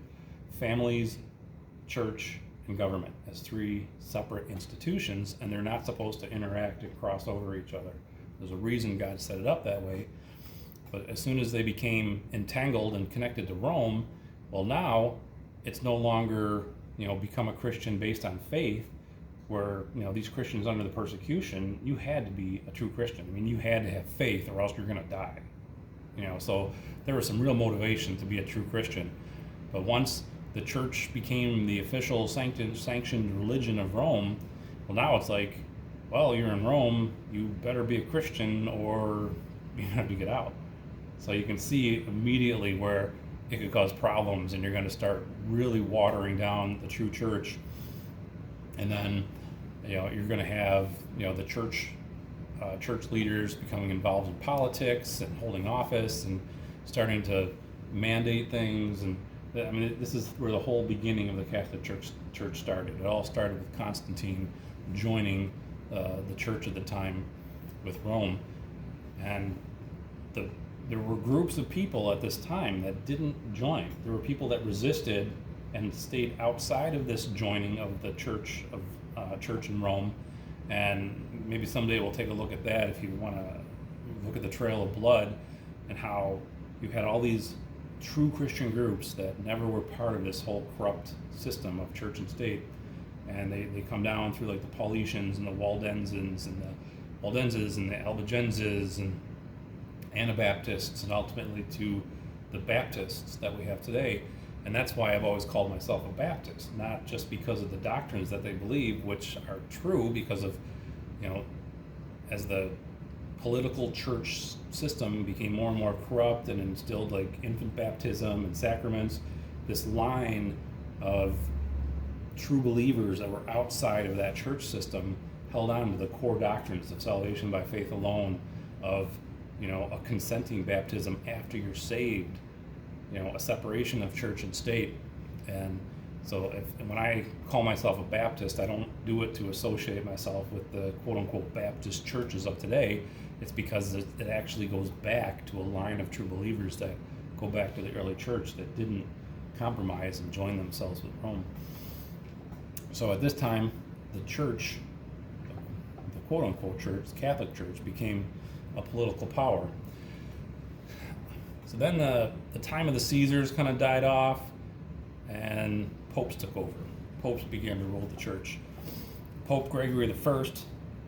families, church, and government as three separate institutions, and they're not supposed to interact and cross over each other. There's a reason God set it up that way. But as soon as they became entangled and connected to Rome, well, now it's no longer become a Christian based on faith. where, you know, these Christians under the persecution, you had to be a true Christian. I mean, you had to have faith or else you're going to die. You know, so there was some real motivation to be a true Christian. But once the church became the official sanctioned religion of Rome, well, now it's like, well, you're in Rome, you better be a Christian or you have to get out. So you can see immediately where it could cause problems, and you're going to start really watering down the true church. And then, you know, you're going to have, you know, the church leaders becoming involved in politics and holding office and starting to mandate things. And I mean, this is where the whole beginning of the Catholic Church started. It all started with Constantine joining the church at the time with Rome, and there were groups of people at this time that didn't join. There were people that resisted and stayed outside of this joining of the church in Rome. And maybe someday we'll take a look at that if you want to look at the trail of blood and how you had all these true Christian groups that never were part of this whole corrupt system of church and state. And they come down through like the Paulicians and the Waldenses and the Albigenses and Anabaptists, and ultimately to the Baptists that we have today. And that's why I've always called myself a Baptist, not just because of the doctrines that they believe, which are true because of, you know, as the political church system became more and more corrupt and instilled like infant baptism and sacraments, this line of true believers that were outside of that church system held on to the core doctrines of salvation by faith alone, of, you know, a consenting baptism after you're saved, you know, a separation of church and state. And so when I call myself a Baptist, I don't do it to associate myself with the quote-unquote Baptist churches of today. It's because it actually goes back to a line of true believers that go back to the early church that didn't compromise and join themselves with Rome. So at this time, the church, the quote-unquote church, the Catholic Church, became a political power. So then the time of the Caesars kind of died off, and popes took over. Popes began to rule the church. Pope Gregory I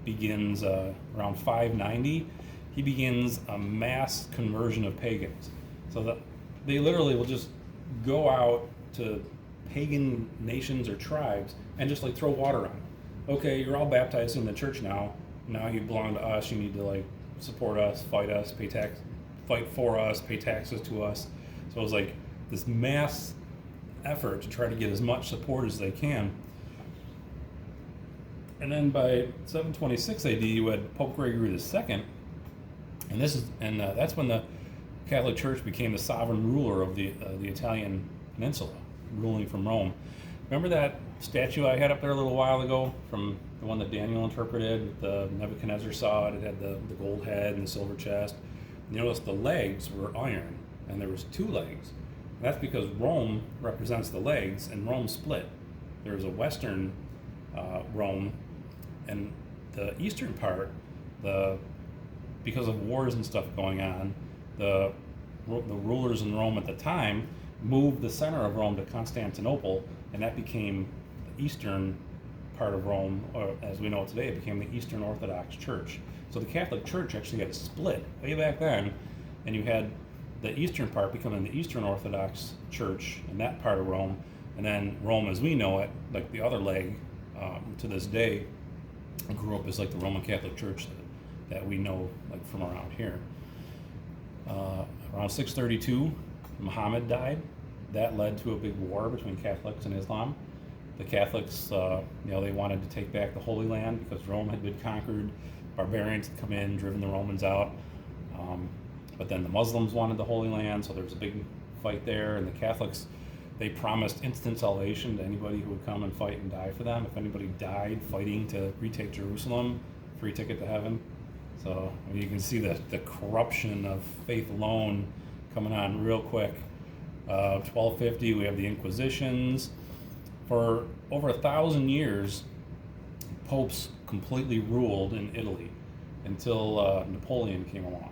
begins around 590. He begins a mass conversion of pagans. So that they literally will just go out to pagan nations or tribes and just like throw water on them. Okay, you're all baptized in the church now. Now you belong to us. You need to like support us, fight for us, pay taxes to us. So it was like this mass effort to try to get as much support as they can. And then by 726 AD, you had Pope Gregory II, and that's when the Catholic Church became the sovereign ruler of the Italian peninsula, ruling from Rome. Remember that statue I had up there a little while ago, from the one that Daniel interpreted? Nebuchadnezzar saw it. It had the gold head and the silver chest. You notice the legs were iron, and there was two legs. And that's because Rome represents the legs, and Rome split. There was a Western Rome, and the eastern part, because of wars and stuff going on, the rulers in Rome at the time moved the center of Rome to Constantinople, and that became the eastern part of Rome, or as we know it today, it became the Eastern Orthodox Church. So the Catholic Church actually had a split way back then, and you had the eastern part becoming the Eastern Orthodox Church in that part of Rome, and then Rome as we know it, like the other leg, to this day, grew up as like the Roman Catholic Church that we know like from around here. Around 632, Muhammad died. That led to a big war between Catholics and Islam. The Catholics, they wanted to take back the Holy Land because Rome had been conquered. Barbarians had come in, driven the Romans out. But then the Muslims wanted the Holy Land, so there was a big fight there. And the Catholics, they promised instant salvation to anybody who would come and fight and die for them. If anybody died fighting to retake Jerusalem, free ticket to heaven. So you can see the corruption of faith alone coming on real quick. 1250, we have the Inquisitions. For over 1,000 years, popes completely ruled in Italy until Napoleon came along.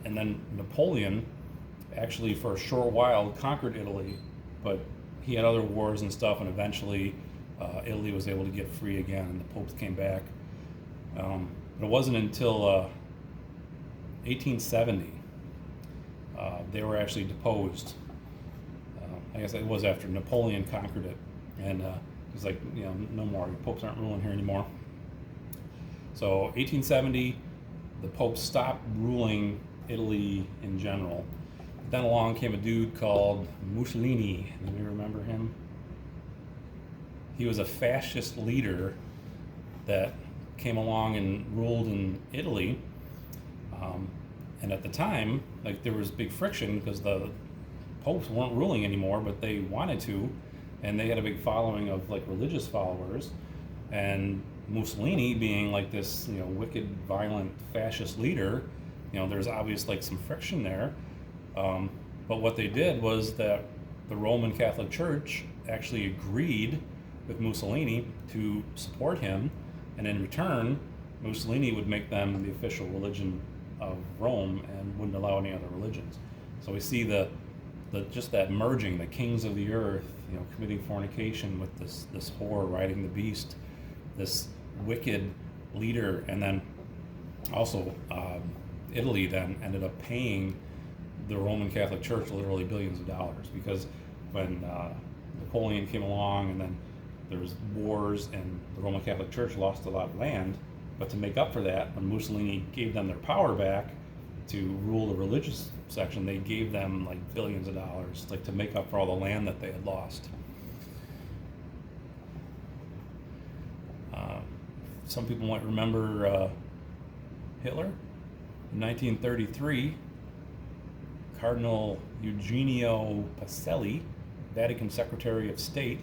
And then Napoleon actually for a short while conquered Italy, but he had other wars and stuff, and eventually Italy was able to get free again, and the popes came back. But it wasn't until 1870 they were actually deposed. I guess it was after Napoleon conquered it, and it was like, no more. The popes aren't ruling here anymore. So 1870, the popes stopped ruling Italy in general. Then along came a dude called Mussolini. Do you remember him? He was a fascist leader that came along and ruled in Italy. And at the time, like, there was big friction because the popes weren't ruling anymore, but they wanted to, and they had a big following of like religious followers. And Mussolini, being like this, wicked, violent, fascist leader, there's obvious like some friction there. But what they did was that the Roman Catholic Church actually agreed with Mussolini to support him, and in return, Mussolini would make them the official religion of Rome and wouldn't allow any other religions. So we see the just that merging, the kings of the earth, committing fornication with this whore riding the beast, this wicked leader, and then also Italy then ended up paying the Roman Catholic Church literally billions of dollars, because when Napoleon came along and then there was wars and the Roman Catholic Church lost a lot of land, but to make up for that, when Mussolini gave them their power back to rule the religious section, they gave them like billions of dollars, like to make up for all the land that they had lost. Some people might remember Hitler. In 1933, Cardinal Eugenio Pacelli, Vatican Secretary of State,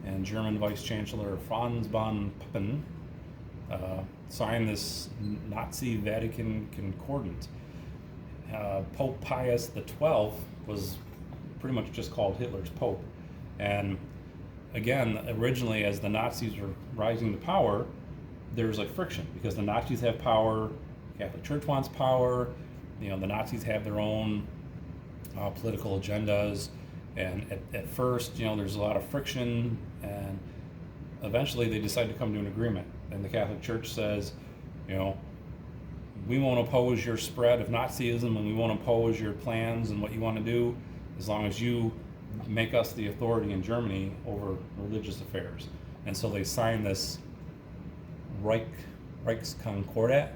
and German Vice Chancellor Franz von Papen signed this Nazi Vatican Concordat. Pope Pius XII was pretty much just called Hitler's Pope. And again, originally, as the Nazis were rising to power, there's like friction, because the Nazis have power, the Catholic Church wants power, the Nazis have their own political agendas, and at first, there's a lot of friction, and eventually they decide to come to an agreement. And the Catholic Church says, we won't oppose your spread of Nazism, and we won't oppose your plans and what you want to do, as long as you make us the authority in Germany over religious affairs. And so they signed this Reichskonkordat,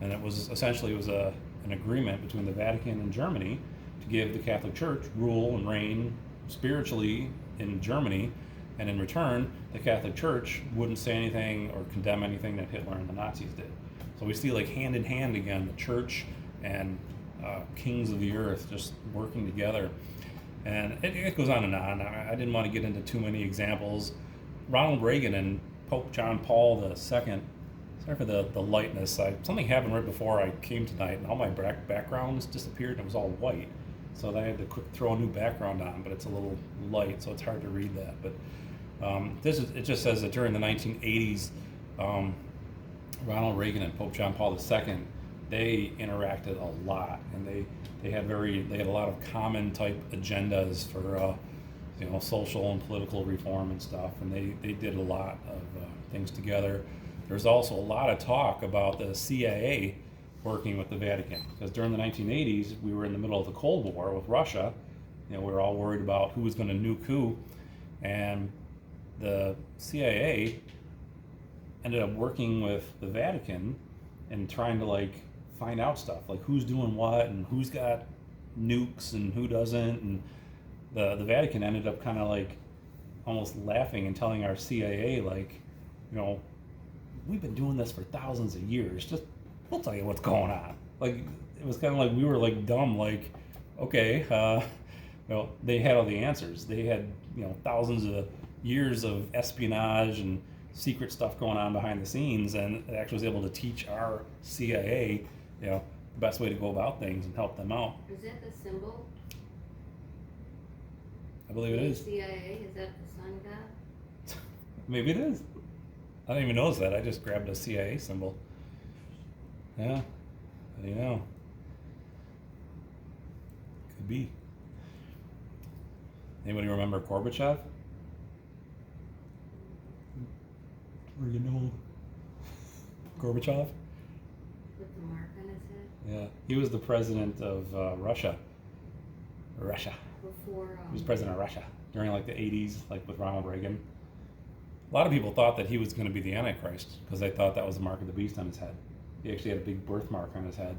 and it was essentially an agreement between the Vatican and Germany to give the Catholic Church rule and reign spiritually in Germany, and in return, the Catholic Church wouldn't say anything or condemn anything that Hitler and the Nazis did. So we see, like, hand in hand again, the church and kings of the earth just working together. And it goes on and on. I didn't want to get into too many examples. Ronald Reagan and Pope John Paul II, sorry for the lightness. Something happened right before I came tonight, and all my backgrounds disappeared, and it was all white. So I had to quick throw a new background on, but it's a little light, so it's hard to read that. But it just says that during the 1980s, Ronald Reagan and Pope John Paul II, they interacted a lot, and they had a lot of common type agendas for social and political reform and stuff, and they did a lot of things together. There's also a lot of talk about the CIA working with the Vatican, because during the 1980s we were in the middle of the Cold War with Russia. We were all worried about who was going to nuke who, and the CIA ended up working with the Vatican and trying to find out stuff, like who's doing what and who's got nukes and who doesn't. And the Vatican ended up kind of almost laughing and telling our CIA, we've been doing this for thousands of years, just we'll tell you what's going on. It was kind of like we were dumb, okay, well, they had all the answers. They had thousands of years of espionage and secret stuff going on behind the scenes, and it actually was able to teach our CIA the best way to go about things and help them out. Is that the symbol? I believe it is. CIA, is that the sun god? Maybe it is. I didn't even notice that. I just grabbed a CIA symbol. Yeah, how do you know? Could be. Anybody remember Gorbachev? Or you know Gorbachev? With the mark on his head Yeah, he was the president of Russia. before, He was president of Russia during like the 80s, like with Ronald Reagan. A lot of people thought that he was going to be the Antichrist because they thought that was the mark of the beast on his head. He actually had a big birthmark on his head.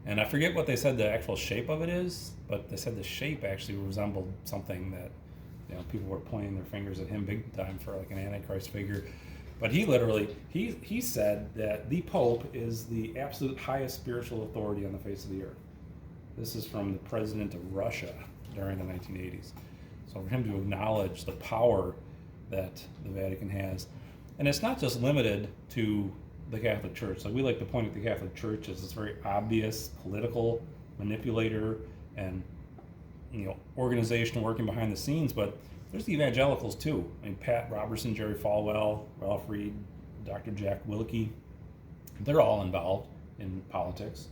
And I forget what they said the actual shape of it is, but they said the shape actually resembled something that, people were pointing their fingers at him big time for like an Antichrist figure. But he literally, he said that the Pope is the absolute highest spiritual authority on the face of the earth. This is from the president of Russia during the 1980s. So for him to acknowledge the power that the Vatican has, and it's not just limited to the Catholic Church. Like we like to point at the Catholic Church as this very obvious political manipulator and organization working behind the scenes, but there's the evangelicals too. I mean, Pat Robertson, Jerry Falwell, Ralph Reed, Dr. Jack Willeke, they're all involved in politics.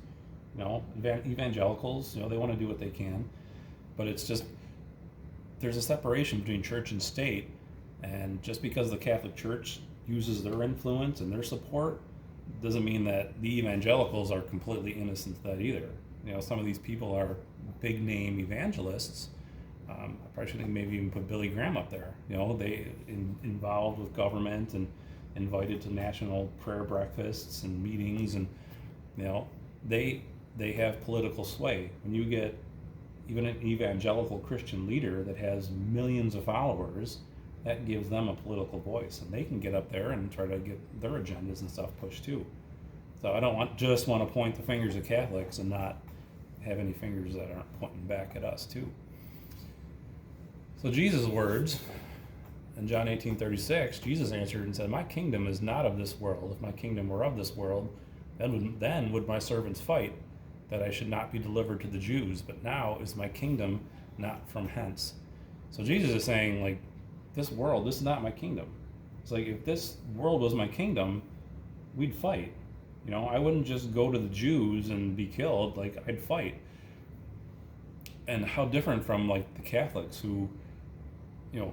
Evangelicals, they want to do what they can, but it's just there's a separation between church and state, and just because the Catholic Church uses their influence and their support doesn't mean that the evangelicals are completely innocent of that either. Some of these people are big name evangelists. I probably shouldn't maybe even put Billy Graham up there. They involved with government and invited to national prayer breakfasts and meetings, and they have political sway. When you get even an evangelical Christian leader that has millions of followers, that gives them a political voice, and they can get up there and try to get their agendas and stuff pushed too. So I don't just want to point the fingers at Catholics and not have any fingers that aren't pointing back at us too. So Jesus' words in John 18:36, Jesus answered and said, "My kingdom is not of this world. If my kingdom were of this world, then would my servants fight, that I should not be delivered to the Jews. But now is my kingdom not from hence." So Jesus is saying, like, this world, this is not my kingdom. It's like, if this world was my kingdom, we'd fight. I wouldn't just go to the Jews and be killed. Like, I'd fight. And how different from like the Catholics who,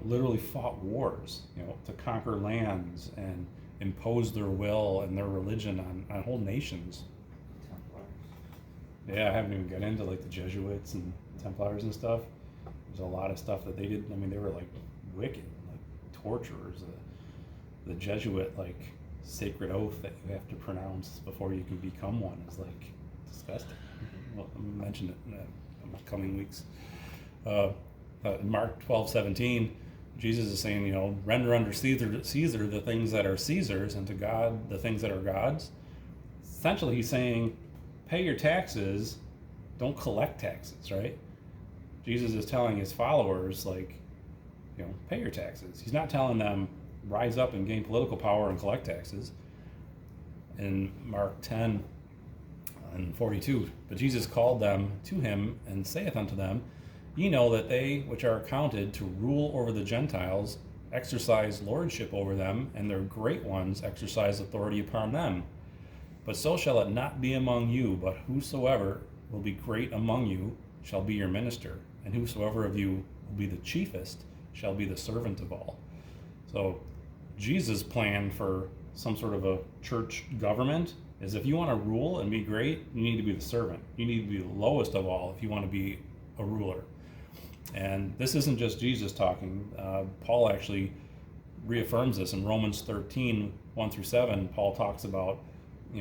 literally fought wars, to conquer lands and impose their will and their religion on whole nations. Templars. Yeah, I haven't even got into like the Jesuits and Templars and stuff. There's a lot of stuff that they did. I mean, they were like wicked, like torturers. The Jesuit like sacred oath that you have to pronounce before you can become one is like disgusting. Well, I'll mention it in the coming weeks. Mark 12:17, Jesus is saying, render unto Caesar the things that are Caesar's, and to God the things that are God's. Essentially, he's saying, pay your taxes, don't collect taxes, right? Jesus is telling his followers, like, pay your taxes. He's not telling them, rise up and gain political power and collect taxes. In Mark 10:42, but Jesus called them to him and saith unto them, Ye know that they which are accounted to rule over the Gentiles exercise lordship over them, and their great ones exercise authority upon them. But so shall it not be among you, but whosoever will be great among you shall be your minister, and whosoever of you will be the chiefest shall be the servant of all. So Jesus' plan for some sort of a church government is, if you want to rule and be great, you need to be the servant. You need to be the lowest of all if you want to be a ruler. And this isn't just Jesus talking. Paul actually reaffirms this in Romans 13:1-7. Paul talks about,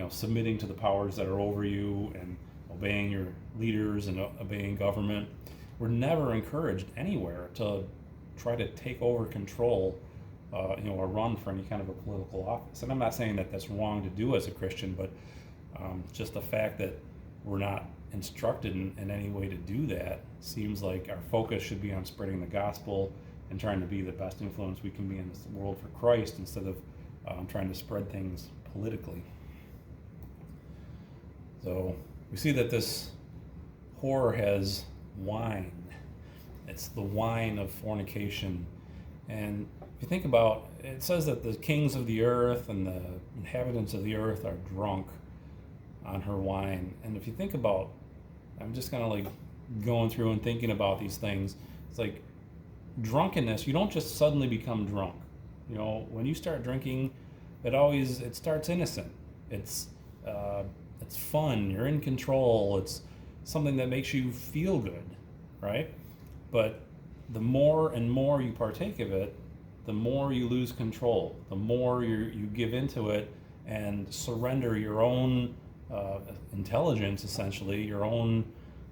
submitting to the powers that are over you and obeying your leaders and obeying government. We're never encouraged anywhere to try to take over control, or run for any kind of a political office. And I'm not saying that that's wrong to do as a Christian, but just the fact that we're not instructed in any way to do that seems like our focus should be on spreading the gospel and trying to be the best influence we can be in this world for Christ, instead of trying to spread things politically. So we see that this whore has wine. It's the wine of fornication. And if you think about it, it says that the kings of the earth and the inhabitants of the earth are drunk on her wine. And if you think about, I'm just kind of like going through and thinking about these things. It's like drunkenness, you don't just suddenly become drunk. When you start drinking, it starts innocent. It's it's fun. You're in control. It's something that makes you feel good, right? But the more and more you partake of it, the more you lose control. The more you give into it and surrender your own intelligence, essentially, your own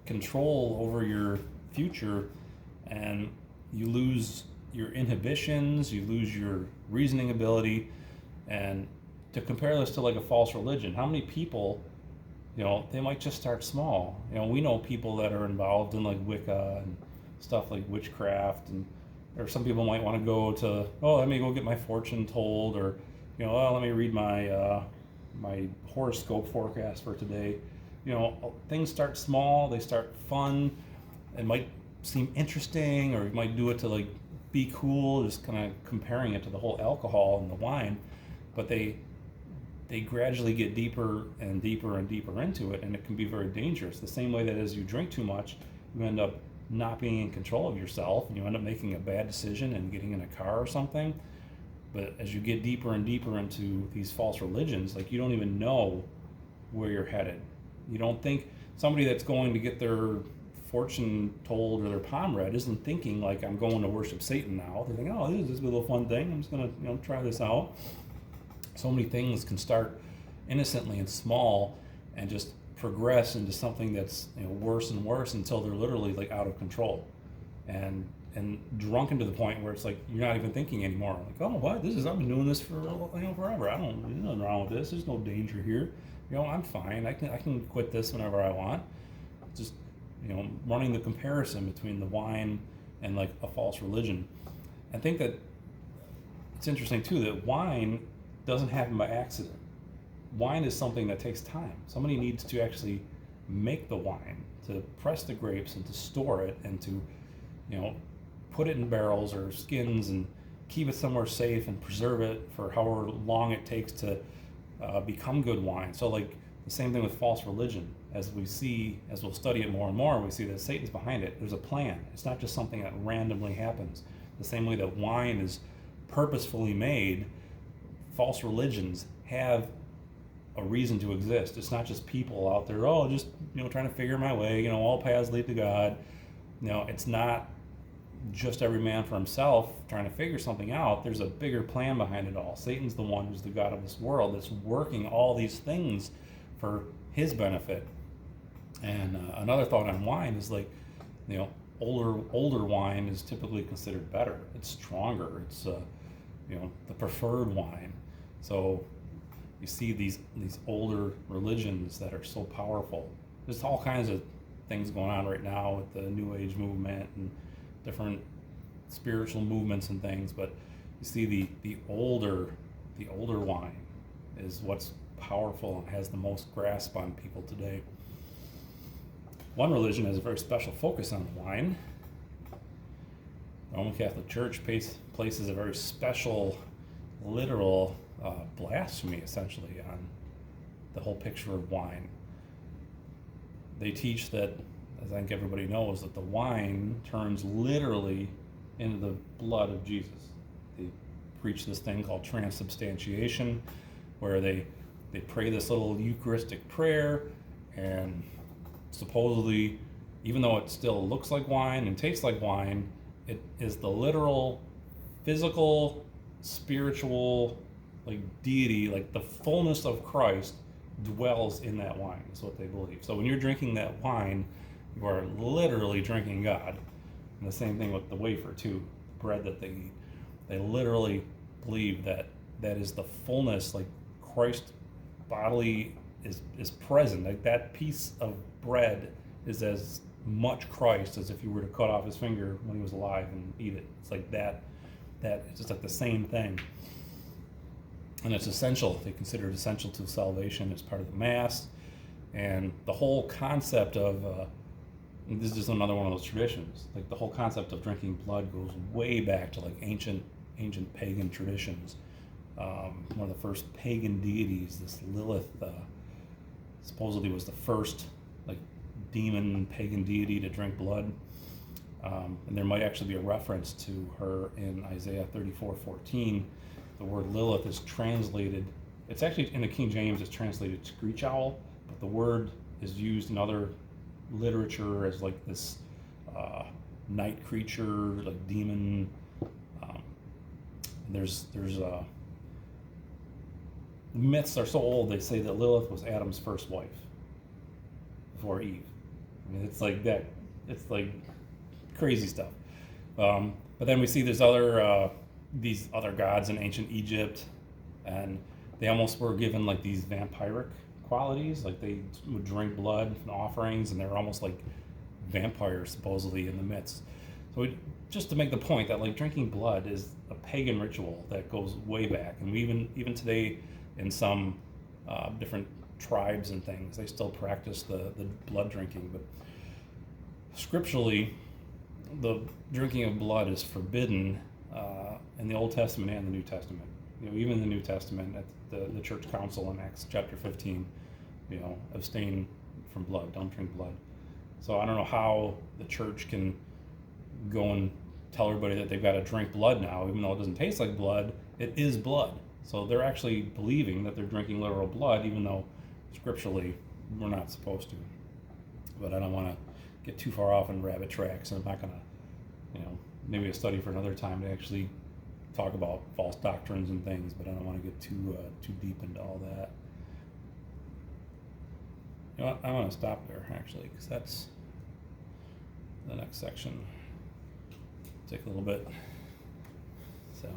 control over your future, and you lose your inhibitions, you lose your reasoning ability. And to compare this to like a false religion, how many people, they might just start small. We know people that are involved in like Wicca and stuff like witchcraft, or some people might want to go to, let me go get my fortune told, or let me read my my horoscope forecast for today. Things start small, they start fun, it might seem interesting, or you might do it to like be cool, just kind of comparing it to the whole alcohol and the wine, but they gradually get deeper and deeper and deeper into it, and it can be very dangerous. The same way that as you drink too much, you end up not being in control of yourself, and you end up making a bad decision and getting in a car or something. But as you get deeper and deeper into these false religions, like, you don't even know where you're headed. You don't think somebody that's going to get their fortune told or their palm read isn't thinking like, I'm going to worship Satan now. They're thinking, oh, this is a little fun thing. I'm just gonna try this out. So many things can start innocently and small and just progress into something that's worse and worse until they're literally like out of control and drunken to the point where it's like you're not even thinking anymore. Like, oh, what? I've been doing this for forever. There's nothing wrong with this. There's no danger here. I'm fine. I can quit this whenever I want. Just running the comparison between the wine and like a false religion. I think that it's interesting too that wine doesn't happen by accident. Wine is something that takes time. Somebody needs to actually make the wine, to press the grapes and to store it and to, put it in barrels or skins and keep it somewhere safe and preserve it for however long it takes to become good wine. So like the same thing with false religion. As we'll study it more and more, we see that Satan's behind it. There's a plan. It's not just something that randomly happens. The same way that wine is purposefully made, false religions have a reason to exist. It's not just people out there, just trying to figure my way, all paths lead to God. It's not just every man for himself trying to figure something out. There's a bigger plan behind it all. Satan's the one who's the god of this world that's working all these things for his benefit. And another thought on wine is like, older wine is typically considered better. It's stronger. It's the preferred wine. So you see these older religions that are so powerful. There's all kinds of things going on right now with the New Age movement and different spiritual movements and things, but you see the older wine is what's powerful and has the most grasp on people today. One religion has a very special focus on wine. The Roman Catholic Church places a very special, literal blasphemy, essentially, on the whole picture of wine. They teach that, as I think everybody knows, that the wine turns literally into the blood of Jesus. They preach this thing called transubstantiation, where they pray this little Eucharistic prayer, and supposedly, even though it still looks like wine and tastes like wine, it is the literal, physical, spiritual, like deity, like the fullness of Christ dwells in that wine, is what they believe. So when you're drinking that wine, you are literally drinking God. And the same thing with the wafer too, the bread that they eat. They literally believe that is the fullness, like Christ bodily is present. Like that piece of bread is as much Christ as if you were to cut off his finger when he was alive and eat it. It's like that it's just like the same thing. And it's essential. They consider it essential to salvation as part of the Mass. And the whole concept of, this is just another one of those traditions, like the whole concept of drinking blood goes way back to like ancient pagan traditions. One of the first pagan deities, this Lilith, supposedly was the first like demon pagan deity to drink blood. And there might actually be a reference to her in Isaiah 34:14. the word Lilith is translated, it's actually in the King James, it's translated screech owl, but the word is used in other literature as like this night creature, like demon. There's myths are so old, they say that Lilith was Adam's first wife before Eve. I mean, it's like that, it's like crazy stuff. But then we see these other gods in ancient Egypt, and they almost were given like these vampiric qualities, like they would drink blood and offerings, and they were almost like vampires supposedly in the myths. So just to make the point that like drinking blood is a pagan ritual that goes way back, and we even today in some different tribes and things, they still practice the blood drinking. But scripturally, the drinking of blood is forbidden in the Old Testament and the New Testament. You know, even in the New Testament, at the church council in Acts chapter 15, you know, abstain from blood, don't drink blood. So I don't know how the church can go and tell everybody that they've got to drink blood now, even though it doesn't taste like blood. It is blood. So they're actually believing that they're drinking literal blood, even though scripturally we're not supposed to. But I don't want to get too far off in rabbit tracks, and I'm not going to, you know, maybe a study for another time to actually talk about false doctrines and things, but I don't want to get too deep into all that. You know what? I want to stop there, actually, because that's the next section. Take a little bit. So.